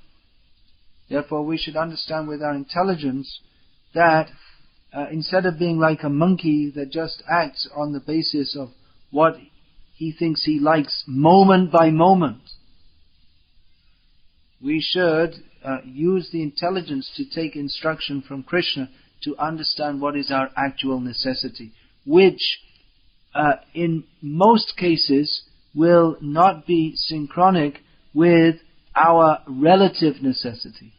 Therefore we should understand with our intelligence that instead of being like a monkey that just acts on the basis of what he thinks he likes moment by moment, we should use the intelligence to take instruction from Krishna to understand what is our actual necessity, which in most cases will not be synchronic with our relative necessity.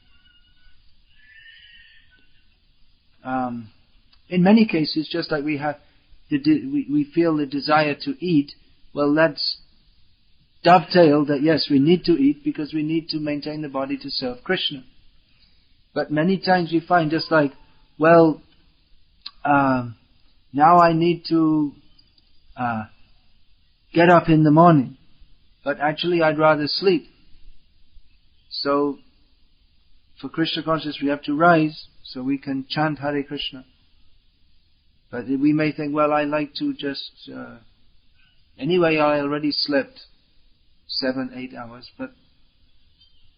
In many cases, just like we have, we feel the desire to eat, well, that's dovetail that yes, we need to eat because we need to maintain the body to serve Krishna. But many times we find just like, well, now I need to get up in the morning, but actually I'd rather sleep. So, for Krishna consciousness we have to rise so we can chant Hare Krishna. But we may think, well, I like to just... anyway, I already slept 7-8 hours, but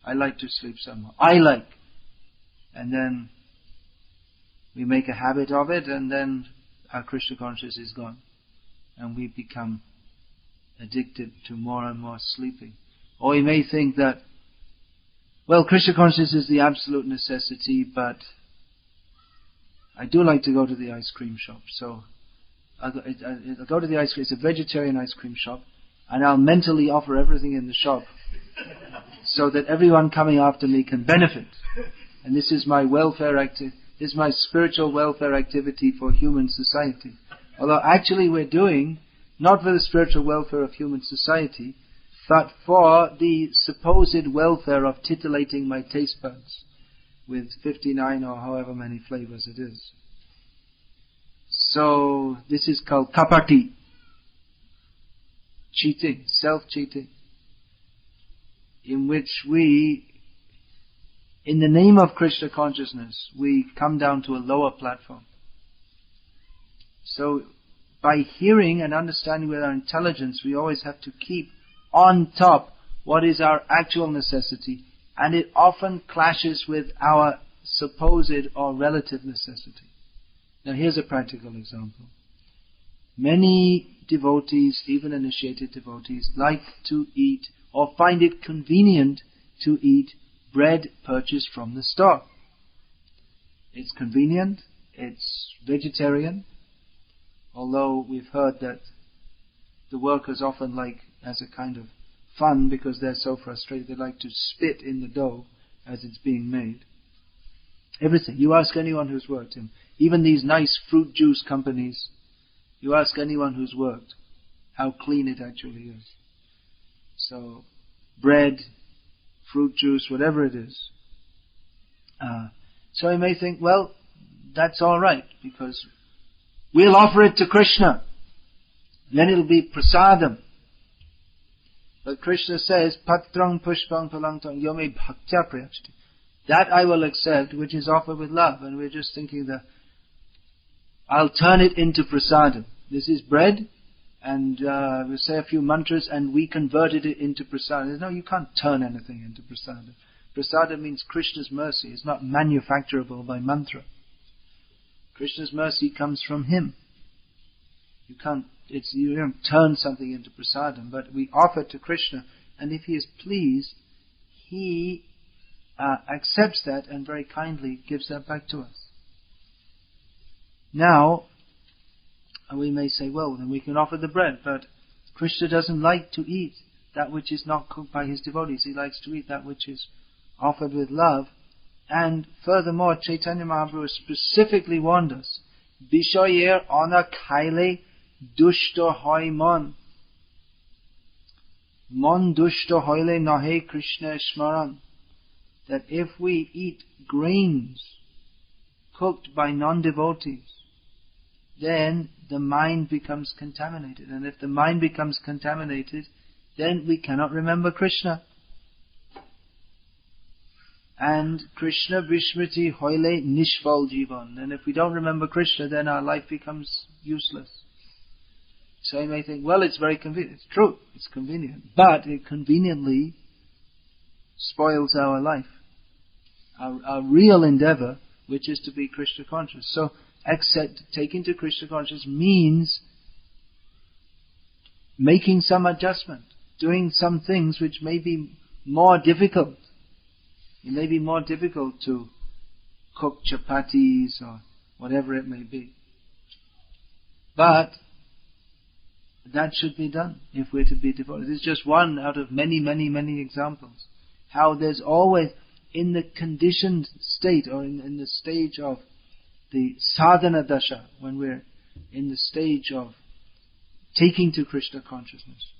I like to sleep some more. And then we make a habit of it, and then our Krishna consciousness is gone. And we become addicted to more and more sleeping. Or we may think that, well, Krishna consciousness is the absolute necessity, but I do like to go to the ice cream shop. So I'll go to the ice cream. It's a vegetarian ice cream shop, and I'll mentally offer everything in the shop so that everyone coming after me can benefit. And this is my this is my spiritual welfare activity for human society. Although actually we're doing not for the spiritual welfare of human society, but for the supposed welfare of titillating my taste buds with 59 or however many flavors it is. So this is called kapati, cheating, self-cheating, in which we, in the name of Krishna consciousness, we come down to a lower platform. So by hearing and understanding with our intelligence, we always have to keep on top what is our actual necessity, and it often clashes with our supposed or relative necessity. Now here's a practical example. Many devotees, even initiated devotees, like to eat or find it convenient to eat bread purchased from the store. It's convenient, it's vegetarian, although we've heard that the workers often like, as a kind of fun, because they're so frustrated, they like to spit in the dough as it's being made. Everything. You ask anyone who's worked in, even these nice fruit juice companies, you ask anyone who's worked how clean it actually is. So, bread, fruit juice, whatever it is. So you may think, well, that's alright, because we'll offer it to Krishna. Then it'll be prasadam. But Krishna says, patrang pushpang palangtang yome bhaktya prayachti. That I will accept, which is offered with love. And we're just thinking that I'll turn it into prasadam. This is bread, and we say a few mantras, and we converted it into prasadam. No, you can't turn anything into prasadam. Prasadam means Krishna's mercy. It's not manufacturable by mantra. Krishna's mercy comes from Him. You don't turn something into prasadam, but we offer to Krishna, and if He is pleased, He accepts that and very kindly gives that back to us. Now, we may say, well, then we can offer the bread, but Krishna doesn't like to eat that which is not cooked by His devotees. He likes to eat that which is offered with love. And furthermore, Chaitanya Mahaprabhu specifically warned us, Bishoyer ona khaile dushto hoy mon. Mon dushto hoyle nahe Krishna smaran. That if we eat grains cooked by non-devotees, then the mind becomes contaminated. And if the mind becomes contaminated, then we cannot remember Krishna. And Krishna Vishmriti hoile nishval jivan. And if we don't remember Krishna, then our life becomes useless. So you may think, well, it's very convenient. It's true, it's convenient. But it conveniently spoils our life. Our real endeavor, which is to be Krishna conscious. So, taking to Krishna conscious means making some adjustment, doing some things which may be more difficult. It may be more difficult to cook chapatis or whatever it may be. But that should be done if we're to be devoted. This is just one out of many, many, many examples. How there's always, in the conditioned state, or in the stage of the sadhana dasha, when we're in the stage of taking to Krishna consciousness,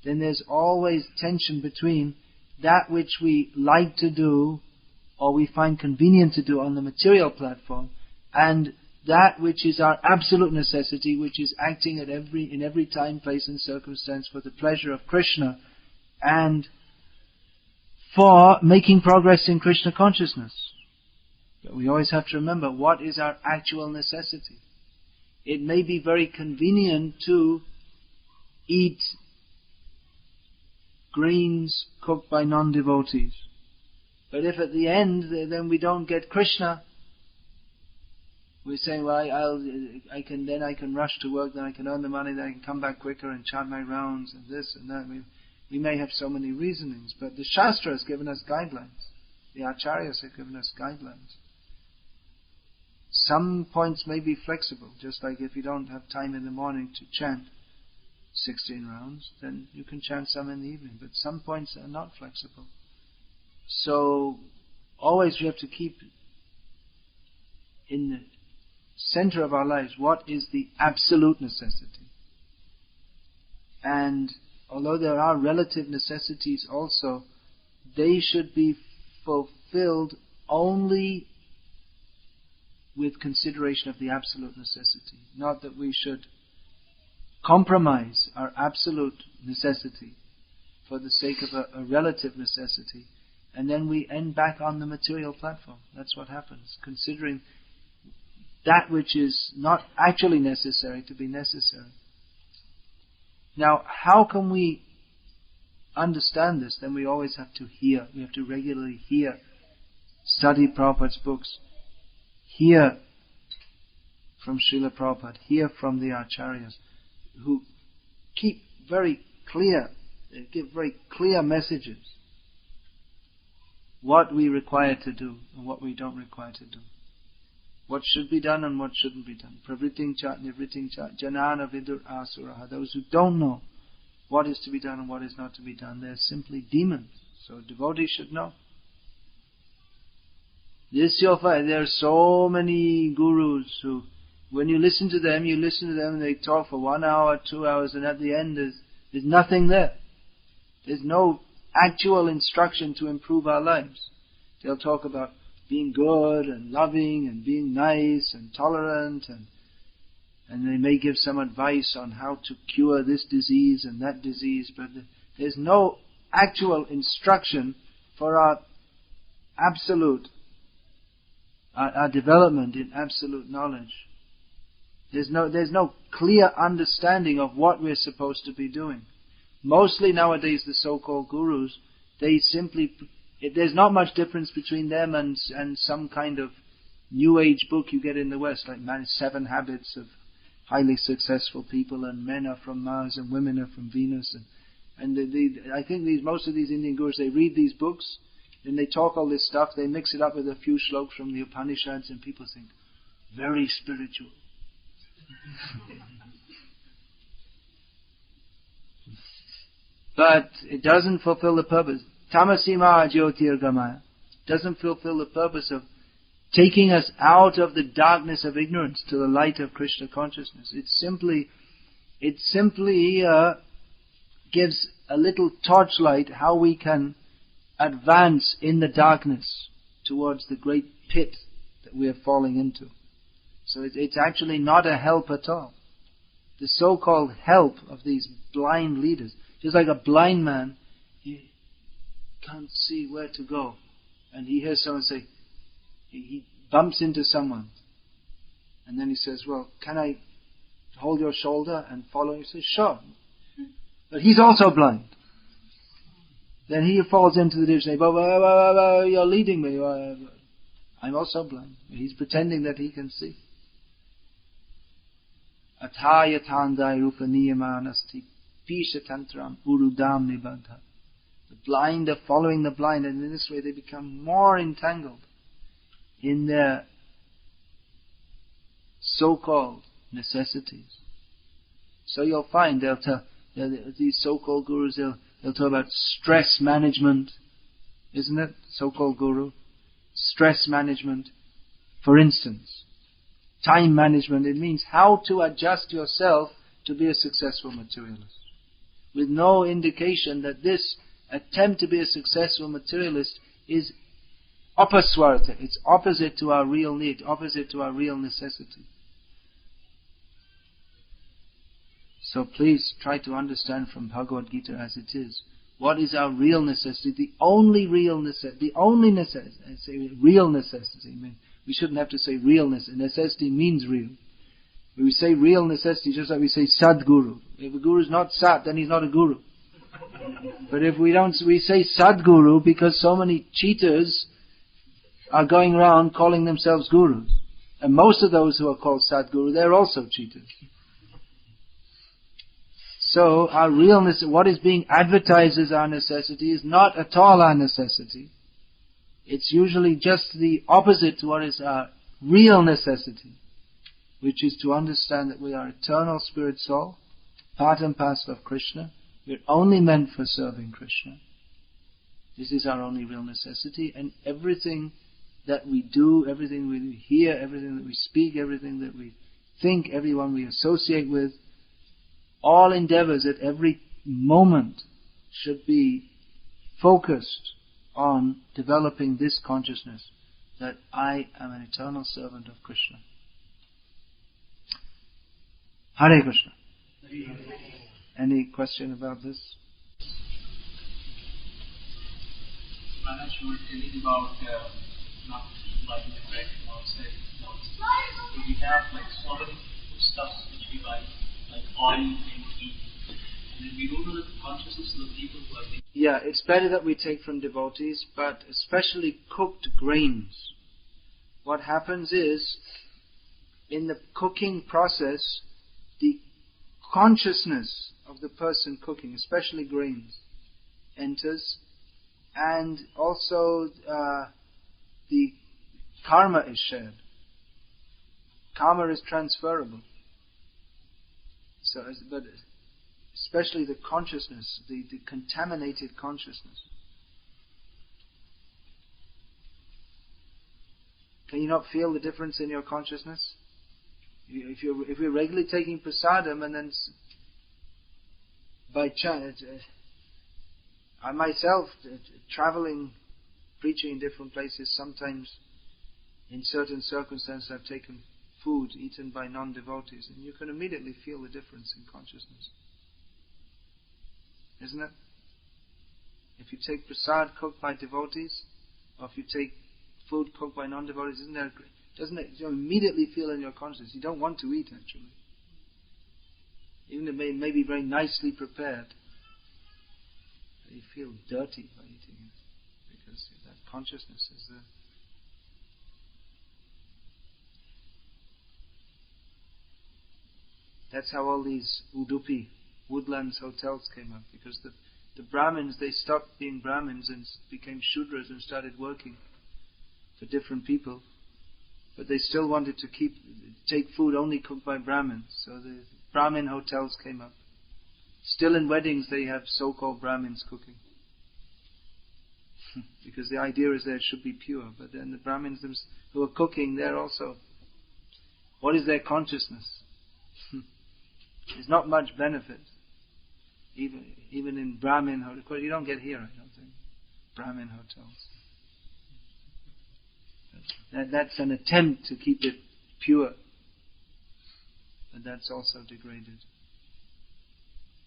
then there's always tension between that which we like to do or we find convenient to do on the material platform, and that which is our absolute necessity, which is acting in every time, place and circumstance for the pleasure of Krishna, and for making progress in Krishna consciousness. But we always have to remember, what is our actual necessity? It may be very convenient to eat greens cooked by non-devotees. But if at the end then we don't get Krishna, we're saying, well, I can rush to work, then I can earn the money, then I can come back quicker and chant my rounds and this and that. We may have so many reasonings, but the Shastra has given us guidelines. The Acharyas have given us guidelines. Some points may be flexible, just like if you don't have time in the morning to chant 16 rounds, then you can chant some in the evening. But some points are not flexible. So always we have to keep in the center of our lives what is the absolute necessity. And although there are relative necessities also, they should be fulfilled only with consideration of the absolute necessity. Not that we should compromise our absolute necessity for the sake of a relative necessity, and then we end back on the material platform. That's what happens, considering that which is not actually necessary to be necessary. Now, how can we understand this? Then we always have to hear. We have to regularly hear, study Prabhupada's books, hear from Srila Prabhupada, hear from the Acharyas, who keep very clear, they give very clear messages what we require to do and what we don't require to do. What should be done and what shouldn't be done. Pravriting cha, nivriting cha, janana vidur asuraha. Those who don't know what is to be done and what is not to be done, they're simply demons. So devotees should know. This you'll find, there are so many gurus who, when you listen to them, and they talk for 1 hour, 2 hours, and at the end there's nothing there. There's no actual instruction to improve our lives. They'll talk about being good and loving and being nice and tolerant, and they may give some advice on how to cure this disease and that disease, but there's no actual instruction for our absolute, our development in absolute knowledge. There's no clear understanding of what we're supposed to be doing. Mostly nowadays the so-called gurus, there's not much difference between them and some kind of New Age book you get in the West, like 7 Habits of Highly Successful People, and men are from Mars and women are from Venus. And I think most of these Indian gurus, they read these books, then they talk all this stuff, they mix it up with a few shlokas from the Upanishads, and people think, very spiritual. But it doesn't fulfill the purpose. Tamasima jyotirgamaya doesn't fulfill the purpose of taking us out of the darkness of ignorance to the light of Krishna consciousness. It simply gives a little torchlight how we can advance in the darkness towards the great pit that we are falling into. So it's actually not a help at all. The so-called help of these blind leaders, just like a blind man, he can't see where to go, and he hears someone say, he bumps into someone, and then he says, well, can I hold your shoulder and follow? He says, sure. But he's also blind. Then he falls into the ditch and says, you're leading me. I'm also blind. He's pretending that he can see. Athayathandai rupaniyamānasti pishatantram urudam nibandha. The blind are following the blind, and in this way they become more entangled in their so-called necessities. So you'll find they'll tell these so-called gurus, they'll talk about stress management, isn't it? So-called guru, stress management. For instance, time management. It means how to adjust yourself to be a successful materialist, with no indication that this attempt to be a successful materialist is apaswarta. It's opposite to our real need, opposite to our real necessity. So please try to understand from Bhagavad Gita as it is What is our real necessity? The only real necessity. The only necessity. I say real necessity. I mean, we shouldn't have to say real necessity. Necessity means real. When we say real necessity, just like we say Sadguru. If a guru is not Sat, then he's not a guru. But if we say Sadguru because so many cheaters are going around calling themselves gurus. And most of those who are called Sadguru, they're also cheaters. So our realness, what is being advertised as our necessity is not at all our necessity. It's usually just the opposite to what is our real necessity, which is to understand that we are eternal spirit soul, part and parcel of Krishna. We're only meant for serving Krishna. This is our only real necessity, and everything that we do, everything we hear, everything that we speak, everything that we think, everyone we associate with, all endeavors at every moment should be focused on developing this consciousness that I am an eternal servant of Krishna. Hare Krishna. Any question about this? Maharaj, you were telling about not buying the bread outside. So we have like so many foodstuffs which we buy, like oil and ghee. And then we don't know the consciousness of the people who are making. Yeah, it's better that we take from devotees, but especially cooked grains. What happens is, in the cooking process, the consciousness of the person cooking, especially grains, enters, and also the karma is shared. Karma is transferable. So, but especially the consciousness, the contaminated consciousness. Can you not feel the difference in your consciousness? If you're regularly taking prasadam and then by chance, I myself traveling, preaching in different places, sometimes in certain circumstances I've taken food eaten by non-devotees, and you can immediately feel the difference in consciousness. Isn't it? If you take prasad cooked by devotees, or if you take food cooked by non-devotees, doesn't it you immediately feel in your consciousness? You don't want to eat, actually. Even if it may be very nicely prepared, you feel dirty by eating it, because that consciousness is there. That's how all these Udupi, woodlands hotels came up, because the Brahmins, they stopped being Brahmins and became Shudras and started working for different people. But they still wanted to take food only cooked by Brahmins. So the Brahmin hotels came up. Still in weddings they have so-called Brahmins cooking. Because the idea is that it should be pure. But then the Brahmins who are cooking, they're also... What is their consciousness? There's not much benefit. Even in Brahmin hotels. You don't get here, I don't think. Brahmin hotels. That's an attempt to keep it pure. But that's also degraded.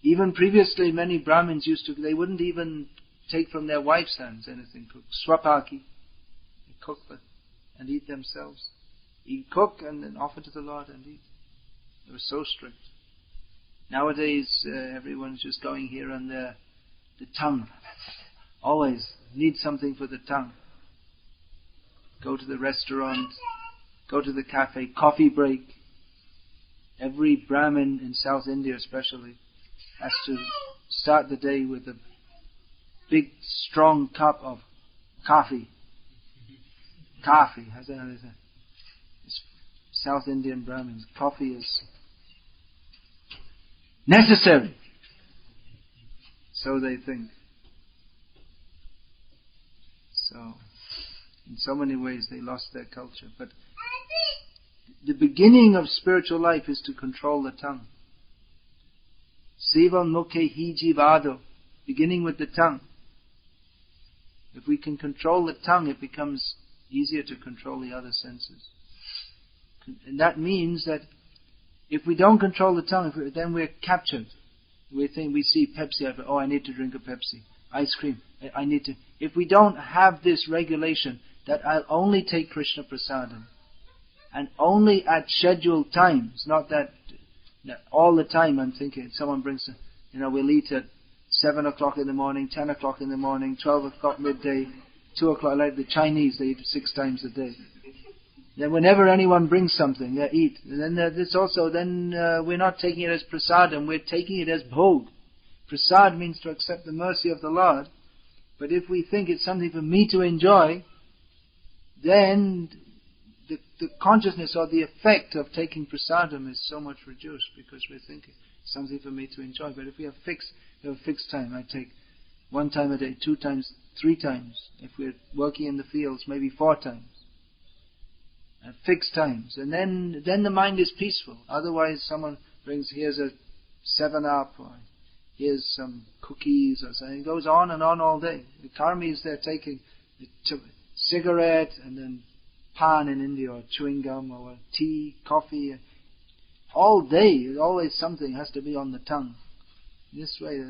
Even previously, many Brahmins they wouldn't even take from their wife's hands anything cooked. Swapaki. They cook and eat themselves. Cook and then offer to the Lord and eat. They were so strict. Nowadays, everyone's just going here and there. The tongue. Always need something for the tongue. Go to the restaurant, go to the cafe, coffee break. Every Brahmin in South India especially has to start the day with a big strong cup of coffee. Coffee, it's South Indian Brahmins. Coffee is necessary. So they think. So, in so many ways they lost their culture. But the beginning of spiritual life is to control the tongue. Sivam mukhe hi jivado. Beginning with the tongue. If we can control the tongue, it becomes easier to control the other senses. And that means that if we don't control the tongue, then we're captured. We see Pepsi, I need to drink a Pepsi. ice cream. I need to. If we don't have this regulation that I'll only take Krishna Prasadam, and only at scheduled times, not that all the time I'm thinking, someone brings, we'll eat at 7 o'clock in the morning, 10 o'clock in the morning, 12 o'clock midday, 2 o'clock, like the Chinese, they eat 6 times a day. Then whenever anyone brings something, they eat. And then we're not taking it as prasadam, we're taking it as bhog. Prasad means to accept the mercy of the Lord. But if we think it's something for me to enjoy, then the consciousness or the effect of taking prasadam is so much reduced, because we're thinking it's something for me to enjoy. But if we have a fixed time, I take 1 time a day, 2 times, 3 times. If we're working in the fields, maybe 4 times. At fixed times. And then the mind is peaceful. Otherwise someone brings, here's a 7-up, or here's some cookies or something. It goes on and on all day. The karmis, they're taking a cigarette and then pan in India, or chewing gum, or tea, coffee. All day, always something has to be on the tongue. This way,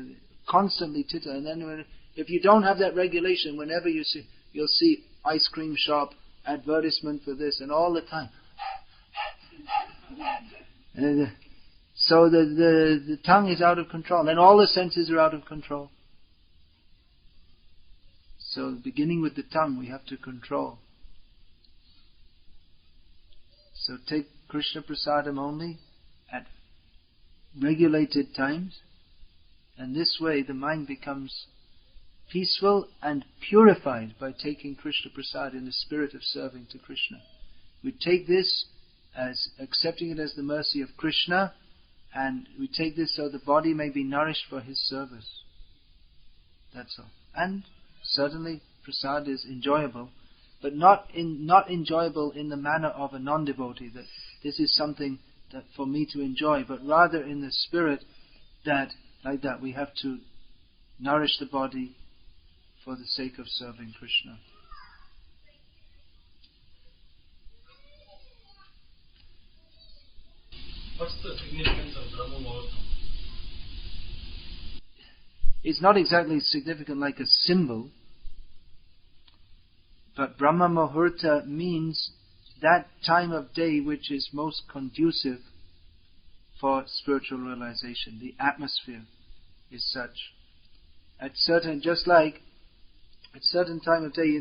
constantly titter. And then if you don't have that regulation, whenever you'll see ice cream shop, advertisement for this, and all the time. So the tongue is out of control, and all the senses are out of control. So beginning with the tongue, we have to control. So take Krishna Prasadam only at regulated times, and this way the mind becomes peaceful and purified by taking Krishna Prasad in the spirit of serving to Krishna. We take this as accepting it as the mercy of Krishna, and we take this so the body may be nourished for His service. That's all. And certainly Prasad is enjoyable, but not enjoyable in the manner of a non-devotee, that this is something that for me to enjoy, but rather in the spirit that, like that, we have to nourish the body for the sake of serving Krishna. What's the significance of Brahma Muhurta? It's not exactly significant like a symbol, but Brahma Muhurta means that time of day which is most conducive for spiritual realization. The atmosphere is such. At certain time of day,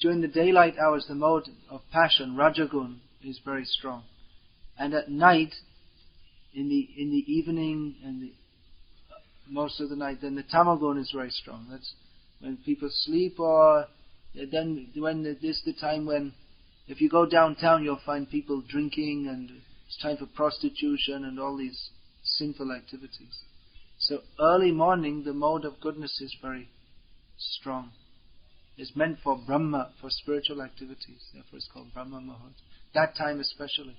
during the daylight hours, the mode of passion, Rajagun, is very strong. And at night, in the evening and most of the night, then the Tamagun is very strong. That's when people sleep, or then when this is the time when, if you go downtown, you'll find people drinking, and it's time for prostitution and all these sinful activities. So early morning, the mode of goodness is very strong. It's meant for Brahma, for spiritual activities. Therefore it's called Brahma Muhurta. That time especially.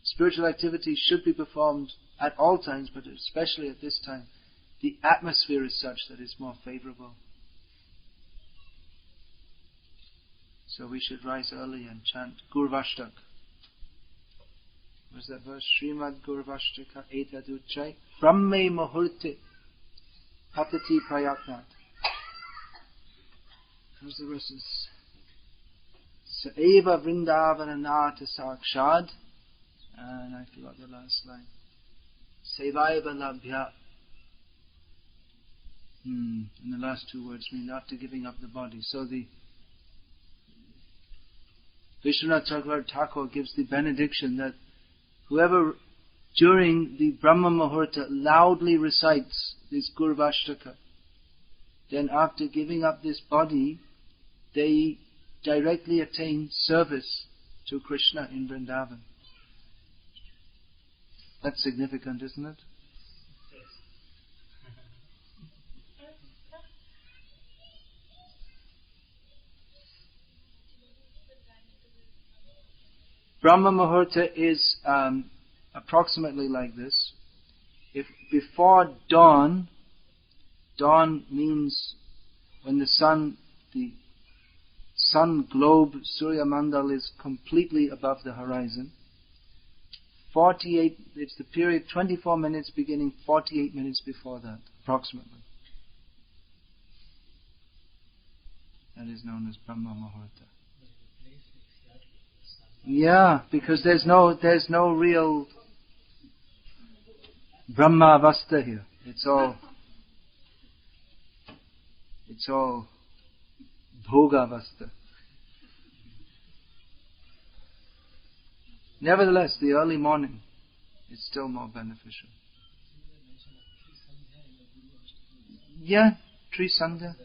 Spiritual activities should be performed at all times, but especially at this time. The atmosphere is such that it's more favorable. So we should rise early and chant Gurvashtak. What's that verse? Srimad Gurvashtaka etaduchai Brahme Muhurte Patati Prayatnat. How's the verses? Saeva Vrindavananata Sakshad. And I forgot the last line. Sevaiva Labhya. And the last 2 words mean after giving up the body. So the Vishwanath Chakravarti Thakur gives the benediction that whoever during the Brahma Muhurta loudly recites this Gurvashtaka, then after giving up this body, they directly attain service to Krishna in Vrindavan. That's significant, isn't it? Brahma Muhurta is approximately like this. If before dawn means when the sun globe, Surya Mandal, is completely above the horizon. 48, it's the period 24 minutes beginning 48 minutes before that, approximately. That is known as Brahma Muhurta. Yeah, because there's no real Brahma Avastha here. It's all Bhoga Avastha. Nevertheless, the early morning is still more beneficial. Yeah, Tri Sandhya.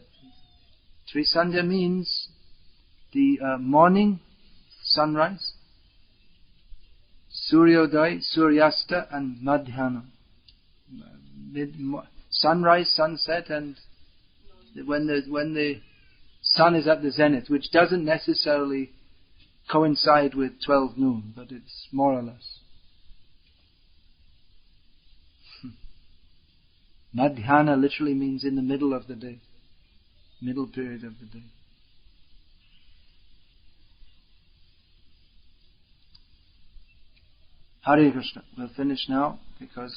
Tri Sandhya means the morning sunrise, Suryodaya, Suryasta, and Madhyana. Sunrise, sunset, and when the sun is at the zenith, which doesn't necessarily coincide with 12 noon, but it's more or less. Madhyana literally means in the middle of the day, middle period of the day. Hare Krishna. We'll finish now because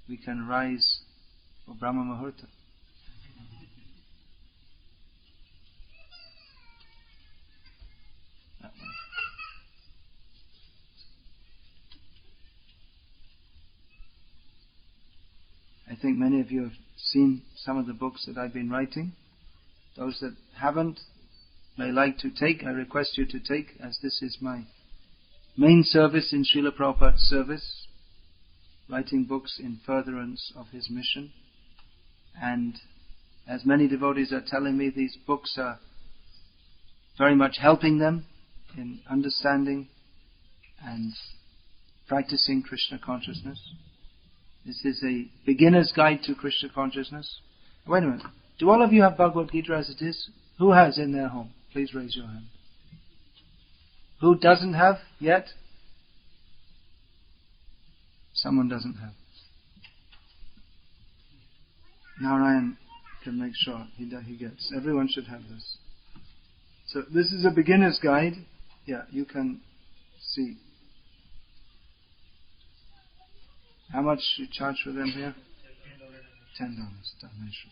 we can rise for Brahma Muhurta. I think many of you have seen some of the books that I've been writing. Those that haven't may like to take. I request you to take, as this is my main service in Srila Prabhupada's service, writing books in furtherance of his mission. And as many devotees are telling me, these books are very much helping them in understanding and practicing Krishna consciousness. This is a beginner's guide to Krishna consciousness. Wait a minute. Do all of you have Bhagavad Gita as it is? Who has in their home? Please raise your hand. Who doesn't have yet? Someone doesn't have. Narayan can make sure he gets. Everyone should have this. So this is a beginner's guide. Yeah, you can see. How much you charge for them here? $10. Donation.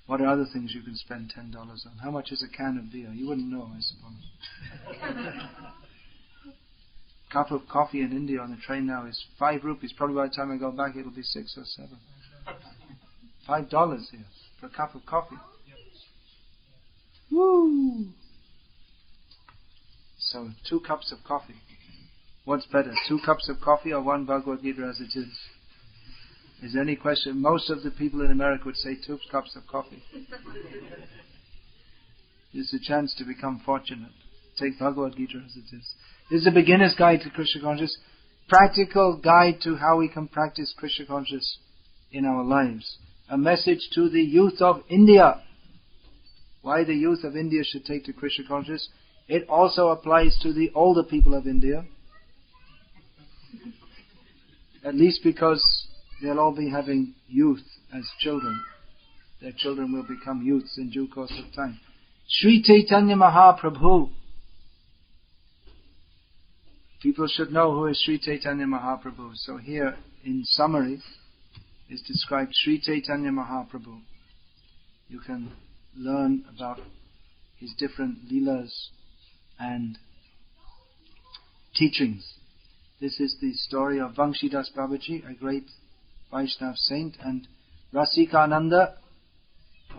What are other things you can spend $10 on? How much is a can of beer? You wouldn't know, I suppose. Cup of coffee in India on the train now is 5 rupees. Probably by the time I go back it'll be 6 or 7. $5 here for a cup of coffee. Woo! So 2 cups of coffee. What's better, 2 cups of coffee or 1 Bhagavad Gita as it is? Is there any question? Most of the people in America would say 2 cups of coffee. It's a chance to become fortunate. Take Bhagavad Gita as it is. This is a beginner's guide to Krishna consciousness. Practical guide to how we can practice Krishna consciousness in our lives. A message to the youth of India. Why the youth of India should take to Krishna consciousness. It also applies to the older people of India. At least because they'll all be having youth as children. Their children will become youths in due course of time. Sri Chaitanya Mahaprabhu. People should know who is Sri Chaitanya Mahaprabhu. So here, in summary, is described Sri Chaitanya Mahaprabhu. You can learn about his different leelas and teachings. This is the story of Vangshidas Babaji, a great Vaishnava saint, and Rasikananda.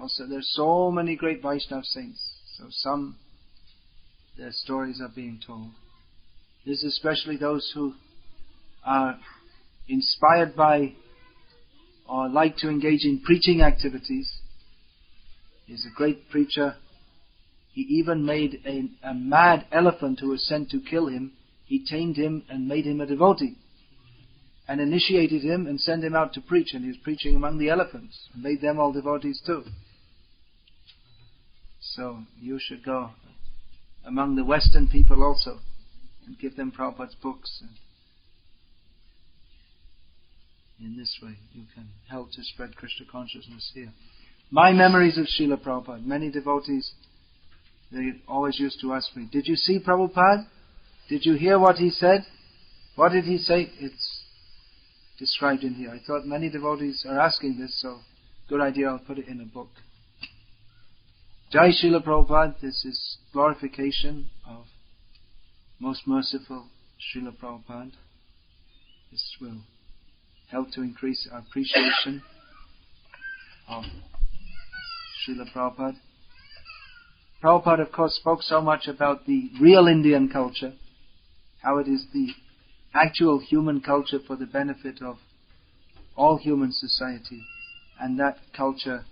Also, there's so many great Vaishnava saints. So their stories are being told. This is especially those who are inspired by or like to engage in preaching activities. He's a great preacher. He even made a mad elephant who was sent to kill him. He tamed him and made him a devotee. And initiated him and sent him out to preach. And he was preaching among the elephants. And made them all devotees too. So you should go among the Western people also. And give them Prabhupada's books. And in this way you can help to spread Krishna consciousness here. My memories of Srila Prabhupada. Many devotees, they always used to ask me, did you see Prabhupada? Did you hear what he said? What did he say? It's described in here. I thought many devotees are asking this, so good idea, I'll put it in a book. Jai Srila Prabhupada, this is glorification of most merciful Srila Prabhupada. This will help to increase our appreciation of Srila Prabhupada. Prabhupada, of course, spoke so much about the real Indian culture, how it is the actual human culture for the benefit of all human society, and that culture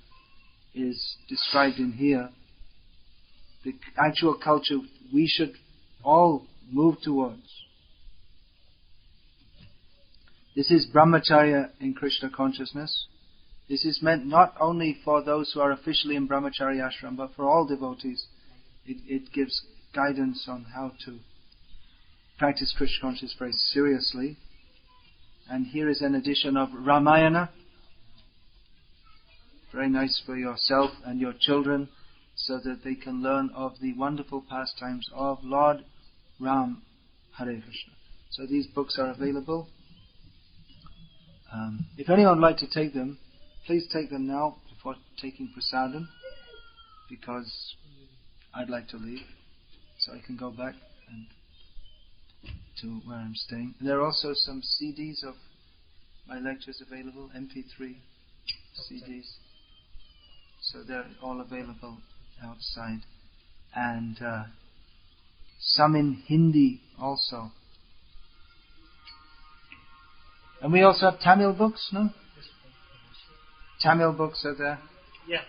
is described in here. The actual culture we should all move towards. This is brahmacharya in Krishna consciousness. This is meant not only for those who are officially in brahmacharya ashram, but for all devotees. It gives guidance on how to practice Krishna consciousness very seriously. And here is an edition of Ramayana. Very nice for yourself and your children, so that they can learn of the wonderful pastimes of Lord Ram. Hare Krishna. So these books are available. If anyone would like to take them, please take them now before taking prasadam, because I'd like to leave, so I can go back and to where I'm staying. There are also some CDs of my lectures available, mp3 CDs. So they're all available outside. And some in Hindi also. And we also have Tamil books, no? Tamil books are there. Yeah.